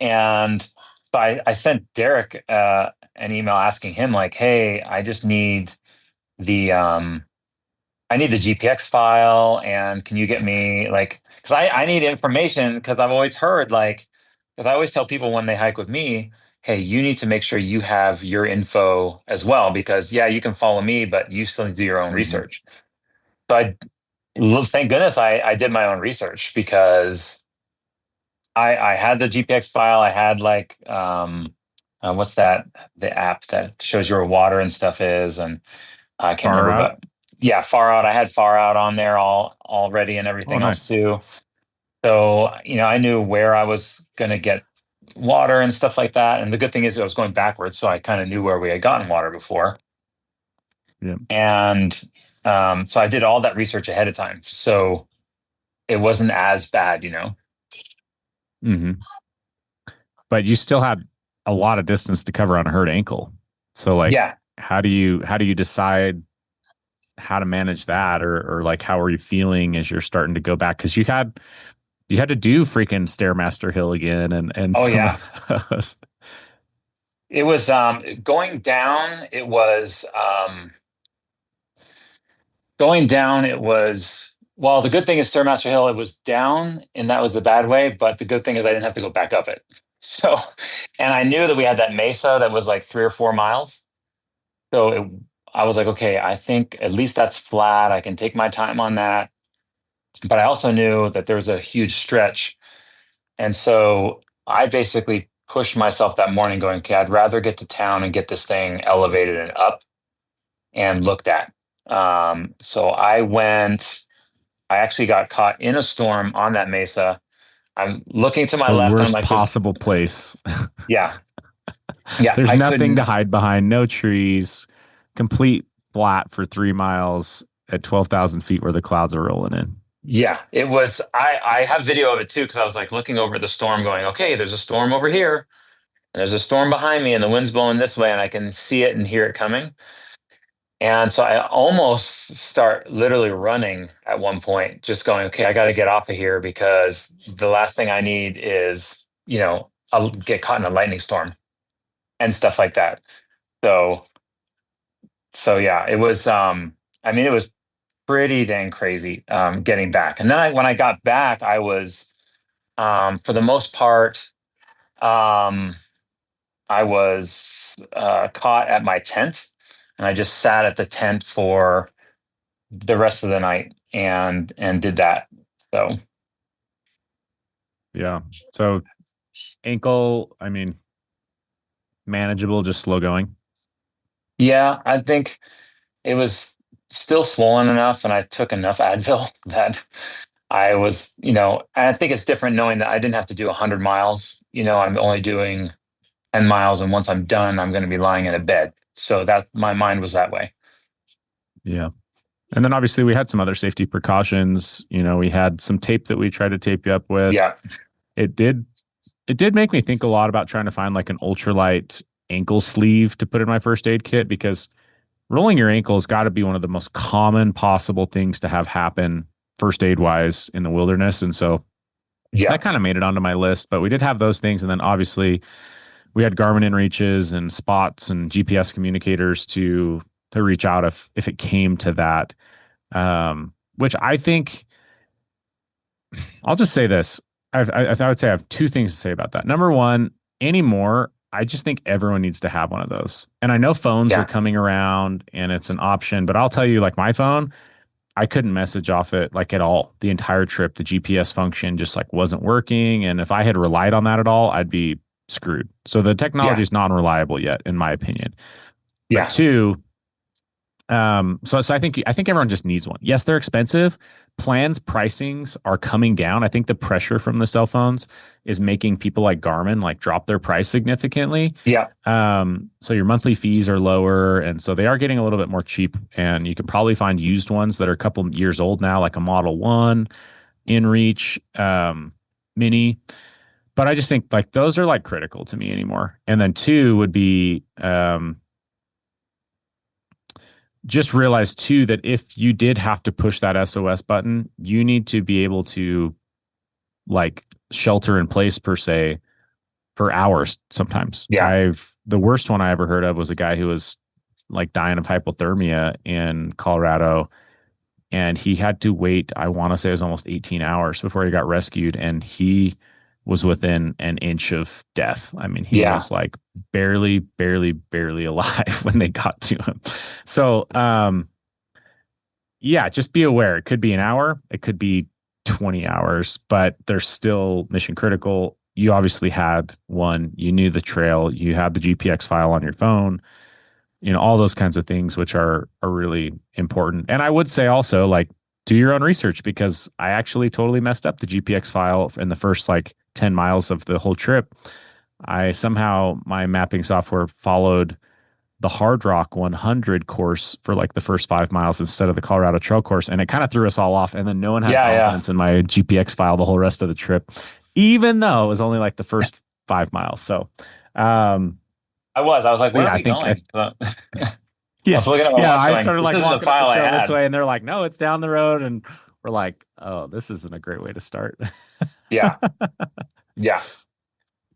And so I sent Derek an email asking him like, hey, I need the GPX file, and can you get me like, because I need information, because I've always heard like, because I always tell people when they hike with me, hey, you need to make sure you have your info as well, because yeah, you can follow me, but you still need to do your own Mhm. research. So thank goodness I did my own research, because I had the GPX file. I had like, what's that, the app that shows you where water and stuff is, and I can't Far remember, out. but yeah, Far Out. I had Far Out on there all already and Oh, everything else nice. too. So, I knew where I was going to get water and stuff like that. And the good thing is I was going backwards, so I kind of knew where we had gotten water before. Yeah. And so I did all that research ahead of time. So it wasn't as bad. Hmm. But you still had a lot of distance to cover on a hurt ankle. So like, Yeah. how do you decide how to manage that, or like how are you feeling as you're starting to go back? Because you had to do freaking Stairmaster Hill again and Oh, some yeah. of those. It was going down. Well, the good thing is Stairmaster Hill, it was down, and that was a bad way. But the good thing is I didn't have to go back up it. So, and I knew that we had that mesa that was like 3 or 4 miles. So I was like, okay, I think at least that's flat. I can take my time on that. But I also knew that there was a huge stretch. And so I basically pushed myself that morning going, okay, I'd rather get to town and get this thing elevated and up and looked at. So I actually got caught in a storm on that mesa. I'm looking to my The left and I'm worst like, there's, possible place. yeah. Yeah, There's I nothing couldn't. to hide behind, no trees, complete flat for 3 miles at 12,000 feet where the clouds are rolling in. Yeah, it was. I have video of it too because I was like looking over the storm, going, okay, there's a storm over here, and there's a storm behind me, and the wind's blowing this way, and I can see it and hear it coming. And so I almost start literally running at one point, just going, okay, I got to get off of here because the last thing I need is, I'll get caught in a lightning storm and stuff like that. So, so yeah, it was, I mean, it was pretty dang crazy, getting back. And then when I got back, I was, for the most part, um, I was, caught at my tent and I just sat at the tent for the rest of the night and did that. So Yeah. So ankle, I mean, manageable, just slow going. yeah, I think it was still swollen enough and I took enough Advil that I was, I think it's different knowing that I didn't have to do 100 miles. I'm only doing 10 miles, and once I'm done, I'm going to be lying in a bed. So that my mind was that way. Yeah. And then obviously we had some other safety precautions. We had some tape that we tried to tape you up with. Yeah. It did it did make me think a lot about trying to find like an ultralight ankle sleeve to put in my first aid kit because rolling your ankle has got to be one of the most common possible things to have happen first aid wise in the wilderness. And so Yeah. that kind of made it onto my list. But we did have those things. And then obviously we had Garmin inReaches and spots and GPS communicators to reach out if it came to that. Which I think I'll just say this. I would say I have two things to say about that. Number one, anymore, I just think everyone needs to have one of those. And I know phones are Yeah. coming around and it's an option, but I'll tell you, like my phone, I couldn't message off it like at all the entire trip. The GPS function just like wasn't working. And if I had relied on that at all, I'd be screwed. So the technology Yeah. is non-reliable yet, in my opinion. But Yeah. two, so I think everyone just needs one. Yes, they're expensive. Plans pricings are coming down. I think the pressure from the cell phones is making people like Garmin like drop their price significantly. Yeah. So your monthly fees are lower, and so they are getting a little bit more cheap. And you can probably find used ones that are a couple years old now, like a Model One, InReach, Mini. But I just think like those are like critical to me anymore. And then two would be just realize too that if you did have to push that SOS button, you need to be able to like shelter in place per se for hours sometimes. Yeah. The worst one I ever heard of was a guy who was like dying of hypothermia in Colorado and he had to wait, I want to say it was almost 18 hours before he got rescued and he was within an inch of death. I mean, he Yeah. was like barely, barely, barely alive when they got to him. So, yeah, just be aware. It could be an hour, it could be 20 hours, but they're still mission critical. You obviously had one, you knew the trail, you had the GPX file on your phone, all those kinds of things, which are really important. And I would say also, like, do your own research because I actually totally messed up the GPX file in the first like 10 miles of the whole trip. I somehow, my mapping software followed the Hard Rock 100 course for like the first 5 miles instead of the Colorado Trail course. And it kind of threw us all off. And then no one had Yeah. Yeah. confidence in my GPX file the whole rest of the trip, even though it was only like the first 5 miles. So, I was like, but where yeah, are I we think, I, going? I yeah, was looking at my yeah, watch I going, started this like isn't the walking up the file I trail this had. way. And they're like, no, it's down the road. And we're like, oh, this isn't a great way to start. Yeah. Yeah.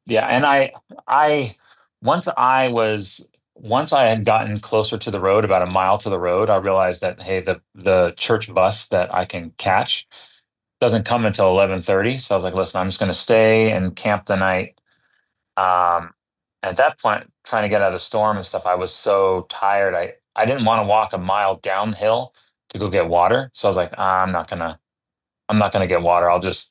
Yeah. And I, once I was, once I had gotten closer to the road, about a mile to the road, I realized that, hey, the church bus that I can catch doesn't come until 11:30. So I was like, listen, I'm just going to stay and camp the night. Um, at that point, trying to get out of the storm and stuff, I was so tired. I didn't want to walk a mile downhill to go get water. So I was like, I'm not gonna get water. I'll just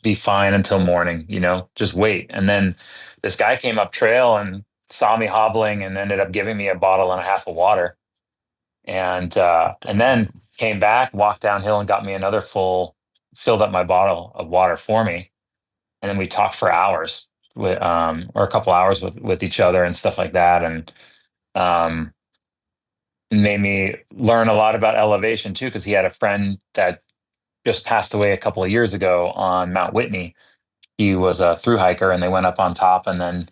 be fine until morning, just wait. And then this guy came up trail and saw me hobbling and ended up giving me a bottle and a half of water. And then Awesome. came back, walked downhill and got me another filled up my bottle of water for me. And then we talked for hours. or a couple hours with each other and stuff like that. And um, made me learn a lot about elevation too, because he had a friend that just passed away a couple of years ago on Mount Whitney. He was a through hiker and they went up on top, and then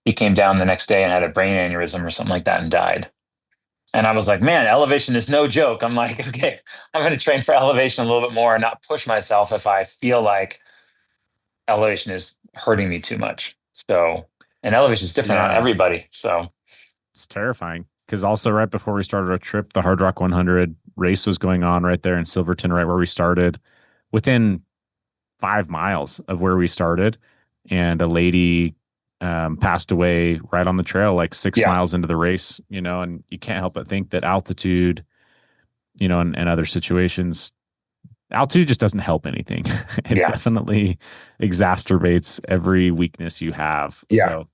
he came down the next day and had a brain aneurysm or something like that and died. And I was like, man, elevation is no joke. I'm like, okay, I'm going to train for elevation a little bit more and not push myself if I feel like elevation is hurting me too much. So, and elevation is different on Yeah, everybody. So, it's terrifying because also right before we started our trip, the Hard Rock 100 race was going on right there in Silverton, right where we started, within 5 miles of where we started, and a lady passed away right on the trail, like six yeah, miles into the race. And you can't help but think that altitude, and other situations, altitude just doesn't help anything. It yeah, definitely exacerbates every weakness you have. yeah, So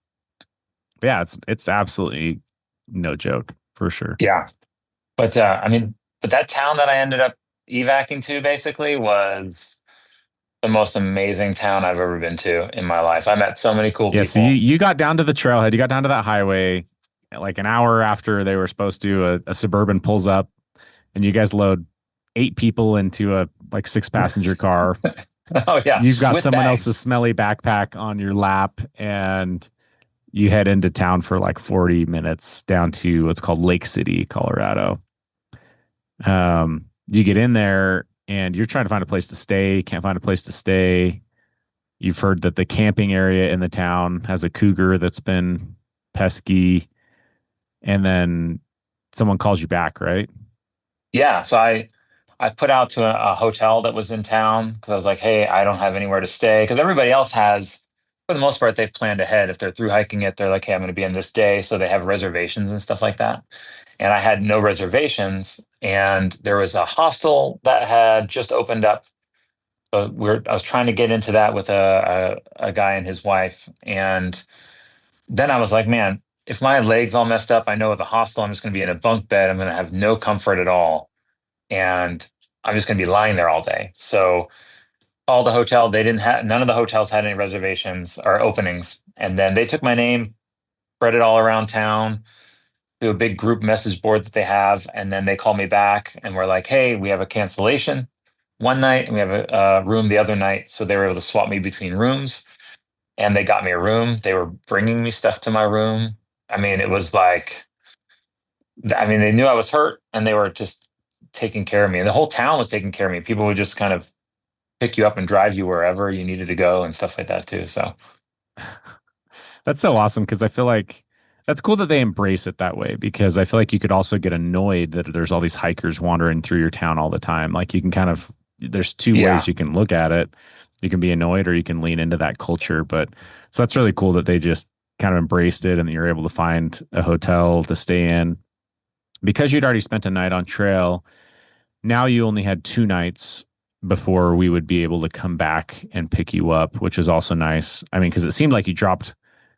yeah, it's absolutely no joke for sure. yeah. But I mean, but that town that I ended up evacing to basically was the most amazing town I've ever been to in my life. I met so many cool Yeah, so you people. you got down to the trailhead, you got down to that highway like an hour after they were supposed to. A Suburban pulls up, and you guys load 8 people into a like 6 passenger car. Oh yeah, You've got with someone else's bags. smelly backpack on your lap, and you head into town for like 40 minutes down to what's called Lake City, Colorado. You get in there and you're trying to find a place to stay, can't find a place to stay. You've heard that the camping area in the town has a cougar that's been pesky, and then someone calls you back, right? Yeah, so I put out to a hotel that was in town because I was like, hey, I don't have anywhere to stay because everybody else has, for the most part, they've planned ahead. If they're through hiking it, they're like, hey, I'm going to be in this day, so they have reservations and stuff like that. And I had no reservations, and there was a hostel that had just opened up. So I was trying to get into that with a guy and his wife, and then I was like, man, if my legs all messed up, I know with a hostel, I'm just going to be in a bunk bed. I'm going to have no comfort at all, and I'm just going to be lying there all day. So called the hotel. They didn't have none of the hotels had any reservations or openings, and then they took my name, spread it all around town to a big group message board that they have, and then they called me back and were like, "Hey, we have a cancellation one night, and we have a room the other night." So they were able to swap me between rooms, and they got me a room. They were bringing me stuff to my room. I mean, it was like, I mean, they knew I was hurt, and they were just taking care of me, and the whole town was taking care of me. People would just kind of pick you up and drive you wherever you needed to go and stuff like that too. So That's so awesome because I feel like that's cool that they embrace it that way, because I feel like you could also get annoyed that there's all these hikers wandering through your town all the time. Like you can kind of, there's two ways yeah, you can look at it. You can be annoyed or you can lean into that culture. But so that's really cool that they just kind of embraced it and that you're able to find a hotel to stay in because you'd already spent a night on trail. Now you only had 2 nights before we would be able to come back and pick you up, which is also nice. I mean, because it seemed like you dropped,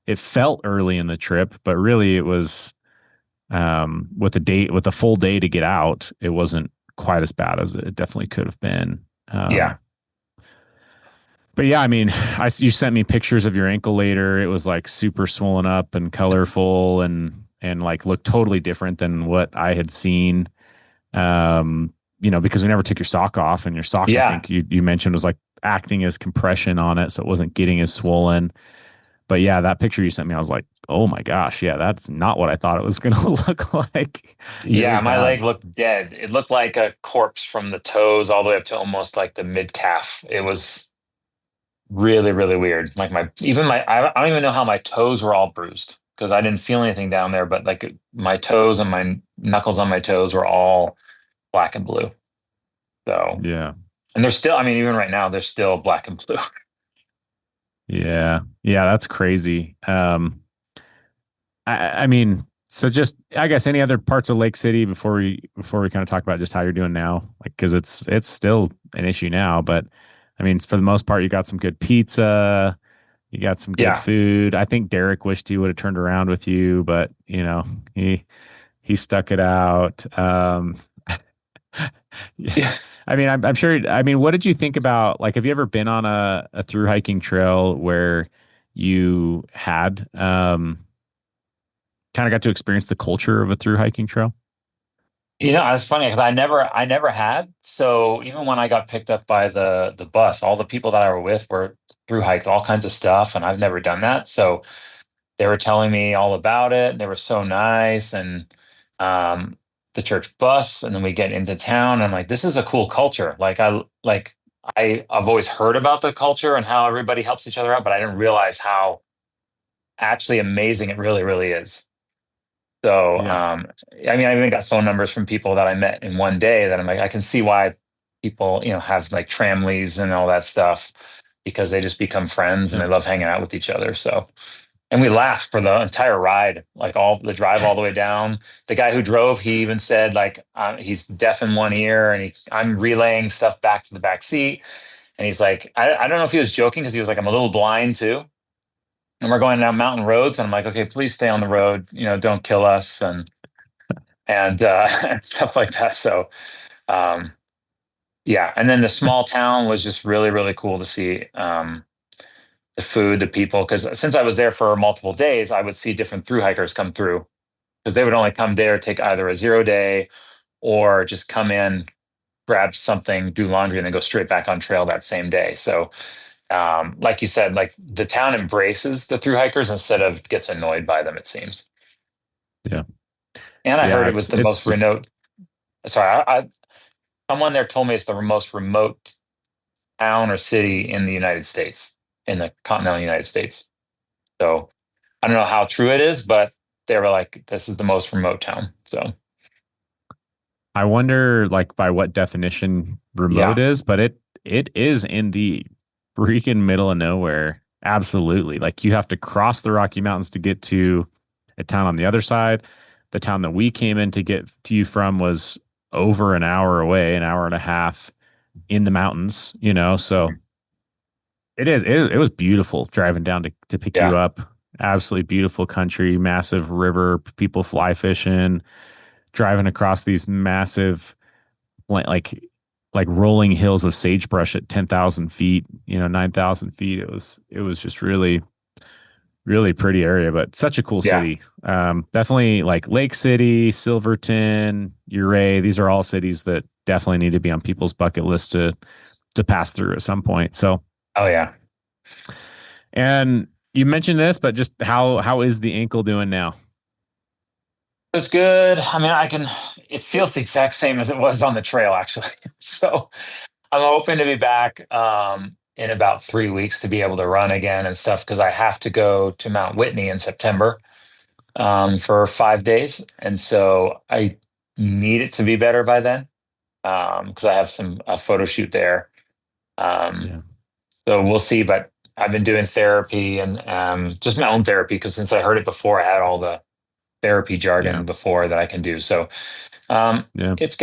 it felt early in the trip, but really it was with a full day to get out, it wasn't quite as bad as it definitely could have been. yeah, But yeah, I mean, you sent me pictures of your ankle later. It was like super swollen up and colorful, and like looked totally different than what I had seen. Because we never took your sock off, and your sock, I yeah, think you mentioned, was like acting as compression on it, so it wasn't getting as swollen. But yeah, that picture you sent me, I was like, oh my gosh, yeah, that's not what I thought it was going to look like. It yeah. was My bad. leg looked dead. It looked like a corpse from the toes all the way up to almost like the mid calf. It was really, really weird. Like I don't even know how my toes were all bruised because I didn't feel anything down there, but like my toes and my knuckles on my toes were all black and blue. So, Yeah, and they're still, I mean, even right now, they're still black and blue. yeah, yeah. That's crazy. I mean, so just I guess any other parts of Lake City before we kind of talk about just how you're doing now, like because it's still an issue now, but I mean, for the most part, you got some good pizza, you got some good Yeah. food. I think Derek wished he would have turned around with you, but he stuck it out. Yeah. Yeah. I mean, I'm sure. I mean, what did you think about, like, have you ever been on a through hiking trail where you had kind of got to experience the culture of a through hiking trail? It's funny because I never had. So even when I got picked up by the bus, all the people that I were with were through hiked all kinds of stuff, and I've never done that. So they were telling me all about it. They were so nice, and um, the church bus, and then we get into town, and like this is a cool culture. I've always heard about the culture and how everybody helps each other out, but I didn't realize how actually amazing it really, really is. So, Yeah. I mean, I even got phone numbers from people that I met in one day that I'm like, I can see why people, have like tramleys and all that stuff because they just become friends and Yeah. they love hanging out with each other. So, and we laughed for the entire ride, like all the drive all the way down. The guy who drove, he even said like he's deaf in one ear, and I'm relaying stuff back to the back seat, and he's like, I don't know if he was joking because he was like, I'm a little blind too, and we're going down mountain roads, and I'm like, okay, please stay on the road, don't kill us, and and stuff like that. So um, yeah, and then the small town was just really really cool to see. The food, the people, because since I was there for multiple days, I would see different through hikers come through because they would only come there, take either a 0 day or just come in, grab something, do laundry, and then go straight back on trail that same day. So, like you said, like the town embraces the through hikers instead of gets annoyed by them, it seems. Yeah. And I heard Yeah. it was the most It's remote. Sorry, someone there told me it's the most remote town or city in the United States, in the continental United States. So I don't know how true it is, but they were like, this is the most remote town. So I wonder like by what definition remote yeah. is, but it is in the freaking middle of nowhere. Absolutely. Like you have to cross the Rocky Mountains to get to a town on the other side. The town that we came in to get to you from was over an hour away, an hour and a half in the mountains, so Mhm. it was beautiful driving down to pick you Yeah. up. Absolutely beautiful country, massive river, people fly fishing, driving across these massive like like like rolling hills of sagebrush at 10,000 feet, 9,000 feet. It was just really, really pretty area, but such a cool Yeah. city. Definitely like Lake City, Silverton, Ouray. These are all cities that definitely need to be on people's bucket list to pass through at some point. So, Oh, yeah. and you mentioned this, but just how is the ankle doing now? It's good. I mean, it feels the exact same as it was on the trail, actually. So I'm hoping to be back in about 3 weeks to be able to run again and stuff because I have to go to Mount Whitney in September for 5 days. And so I need it to be better by then because I have a photo shoot there. Um, Yeah, So we'll see, but I've been doing therapy and just my own therapy because since I heard it before, I had all the therapy yeah, jargon before that I can do. So yeah, it's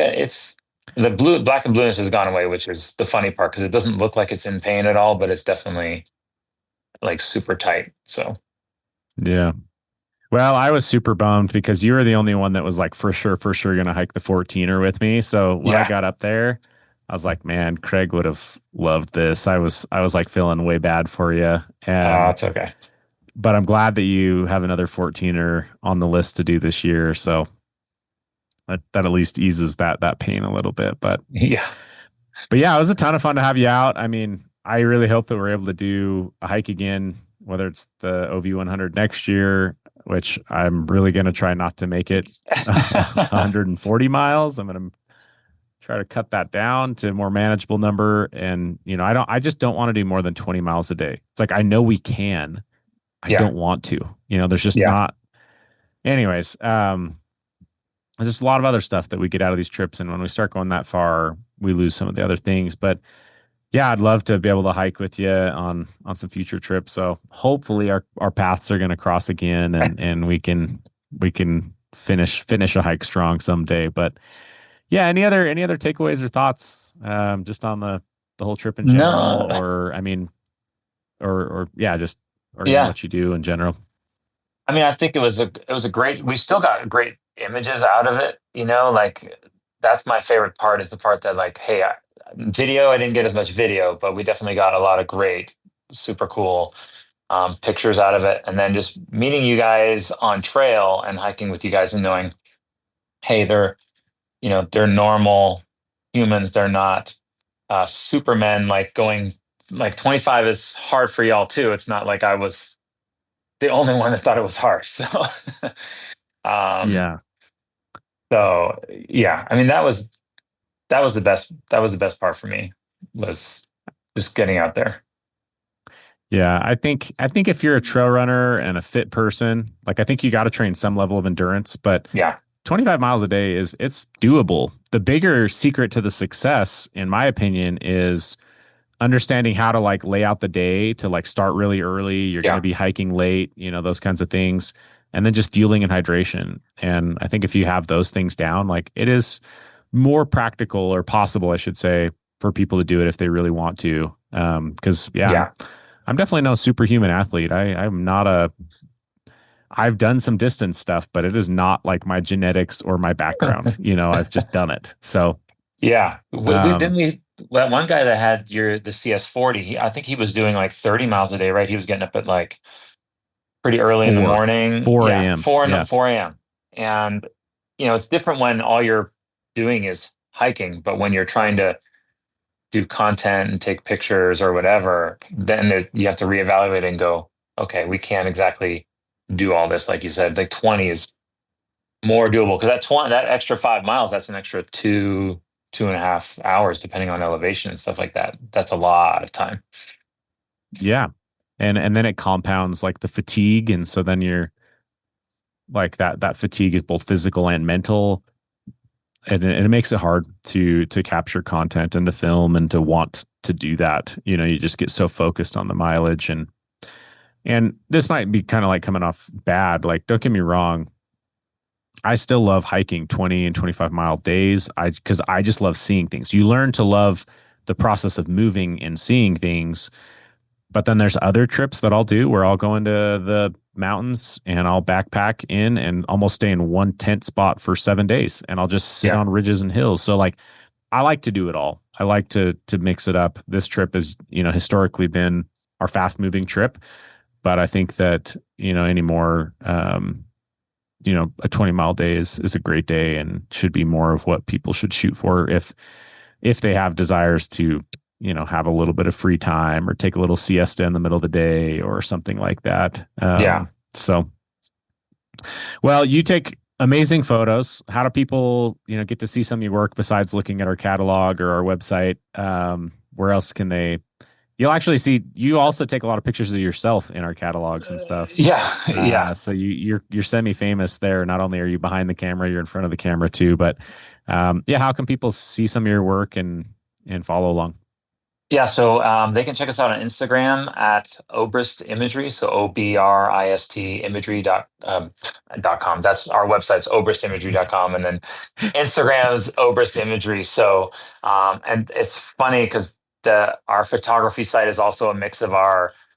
the black and blueness has gone away, which is the funny part because it doesn't look like it's in pain at all, but it's definitely like super tight. So yeah. Well, I was super bummed because you were the only one that was like for sure going to hike the 14er with me. So when I yeah, got up there, I was like, man, Craig would have loved this. I was like feeling way bad for you. And it's okay. but I'm glad that you have another 14er on the list to do this year. So that at least eases that pain a little bit. Yeah, But yeah, it was a ton of fun to have you out. I mean, I really hope that we're able to do a hike again, whether it's the OV 100 next year, which I'm really going to try not to make it 140 miles. I'm going to try to cut that down to a more manageable number. And, I just don't want to do more than 20 miles a day. It's like, I know we can, I yeah, don't want to, there's just yeah. not, anyways. There's just a lot of other stuff that we get out of these trips. And when we start going that far, we lose some of the other things, but yeah, I'd love to be able to hike with you on some future trips. So hopefully our paths are going to cross again, and we can finish a hike strong someday. But yeah, any other takeaways or thoughts just on the whole trip in general, No, or I mean, or yeah, just or yeah. what you do in general. I mean, I think it was a great. We still got great images out of it. Like that's my favorite part is the part that like, hey, video. I didn't get as much video, but we definitely got a lot of great, super cool. pictures out of it, and then just meeting you guys on trail and hiking with you guys and knowing, hey, they're normal humans. They're not supermen like going like 25 is hard for y'all too. It's not like I was the only one that thought it was hard. So, um, Yeah. so yeah, I mean that was the best. That was the best part for me was just getting out there. Yeah, I think if you're a trail runner and a fit person, like I think you got to train some level of endurance, but Yeah, 25 miles a day is it's doable. The bigger secret to the success, in my opinion, is understanding how to like lay out the day to like start really early. You're going to yeah, be hiking late, those kinds of things. And then just fueling and hydration. And I think if you have those things down, like it is more practical or possible, I should say, for people to do it if they really want to. Because yeah, yeah. I'm definitely no superhuman athlete. I'm not a I've done some distance stuff, but it is not like my genetics or my background. I've just done it. So, Yeah. Didn't um, we, that one guy that had the CS40, I think he was doing like 30 miles a day, right? He was getting up at like pretty early in the 4, morning. 4 Yeah, a.m. 4 Yeah. 4 a.m. And it's different when all you're doing is hiking, but when you're trying to do content and take pictures or whatever, then you have to reevaluate and go, okay, we can't exactly do all this like you said. Like 20 is more doable because that extra 5 miles, that's an extra 2.5 hours depending on elevation and stuff like that. That's a lot of time. Yeah. And then it compounds like the fatigue. And so then you're like that fatigue is both physical and mental. And it makes it hard to capture content and to film and to want to do that. You just get so focused on the mileage and this might be kind of like coming off bad. Like, don't get me wrong. I still love hiking 20 and 25-mile days. Because I just love seeing things. You learn to love the process of moving and seeing things. But then there's other trips that I'll do where I'll go into the mountains and I'll backpack in and almost stay in one tent spot for 7 days. And I'll just sit Yeah. on ridges and hills. So like I like to do it all. I like to mix it up. This trip has, historically been our fast moving trip. But I think that, anymore, a 20-mile day is a great day and should be more of what people should shoot for if they have desires to, have a little bit of free time or take a little siesta in the middle of the day or something like that. Yeah. So, well, you take amazing photos. How do people, get to see some of your work besides looking at our catalog or our website? Where else can they? You'll actually see. You also take a lot of pictures of yourself in our catalogs and stuff. Yeah. Yeah. So you're semi famous there. Not only are you behind the camera, you're in front of the camera too. But yeah, how can people see some of your work and follow along? Yeah, so they can check us out on Instagram at Obrist Imagery, so Obrist imagery dot com. That's our website's obristimagery.com, and then Instagram is Obrist Imagery. So and it's funny because the our photography site is also a mix of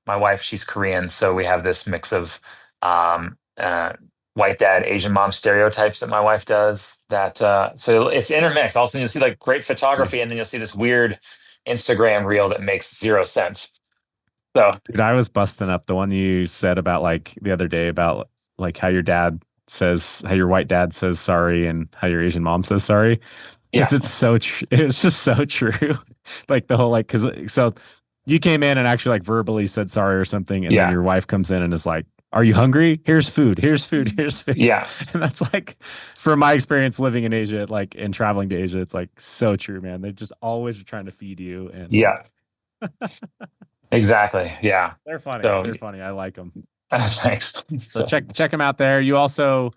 my wife, she's Korean, so we have this mix of um, uh, white dad, Asian mom stereotypes that my wife does. So it's intermixed. All of a sudden you'll see like great photography, and then you'll see this weird Instagram reel that makes zero sense. So Dude, I was busting up the one you said about like the other day about like how your white dad says sorry and how your Asian mom says sorry. Because yeah, it's just so true. Like the whole like because so you came in and actually like verbally said sorry or something, and then yeah, your wife comes in and is like, "Are you hungry? Here's food. Here's food. Here's food." yeah, And that's like, from my experience living in Asia, like and traveling to Asia, it's like so true, man. They just always are trying to feed you, and yeah, exactly. Yeah. they're funny. So They're funny. I like them. thanks. So So check them out there. You also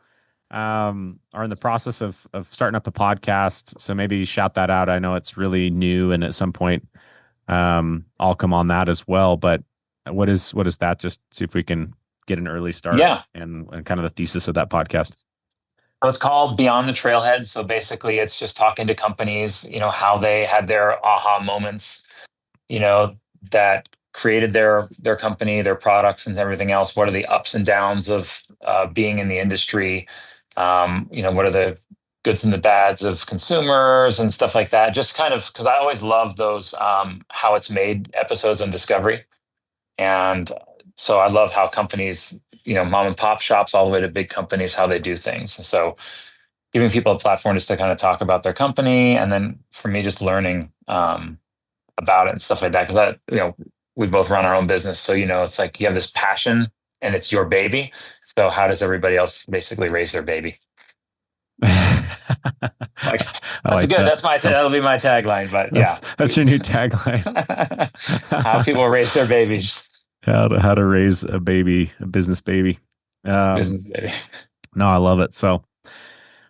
are in the process of starting up a podcast, so maybe shout that out. I know it's really new, and at some point, I'll come on that as well. But what is that? Just see if we can get an early start yeah. and kind of the thesis of that podcast. So it's called Beyond the Trailhead. So basically it's just talking to companies, how they had their aha moments, you know, that created their company, their products, and everything else. What are the ups and downs of being in the industry? What are the goods and the bads of consumers and stuff like that? Just kind of because I always love those how it's made episodes on Discovery, and So I love how companies, mom and pop shops all the way to big companies, how they do things. So giving people a platform just to kind of talk about their company, and then for me, just learning about it and stuff like that. Because we both run our own business, so it's like you have this passion and it's your baby. So how does everybody else basically raise their baby? Like I that's like good. that. That'll be my tagline. But yeah, That's your new tagline. how people raise their babies, How to raise a baby, a business baby. Um, business baby. no, I love it. So,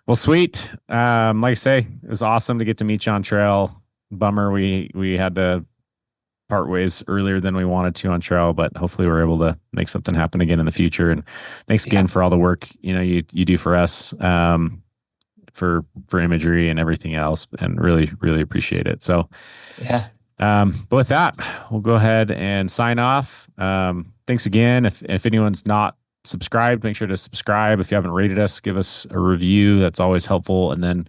well, sweet. Like I say, it was awesome to get to meet you on trail. Bummer we had to part ways earlier than we wanted to on trail, but hopefully we're able to make something happen again in the future. And thanks Yeah, again for all the work you do for us, for imagery and everything else, and really appreciate it. So, yeah, but with that, we'll go ahead and sign off. Thanks again. If anyone's not subscribed, make sure to subscribe. If you haven't rated us, give us a review. That's always helpful. And then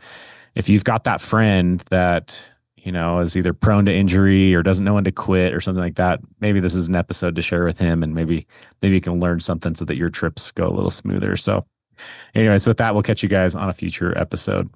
if you've got that friend that is either prone to injury or doesn't know when to quit or something like that, maybe this is an episode to share with him, and maybe you can learn something so that your trips go a little smoother. So anyways, with that, we'll catch you guys on a future episode.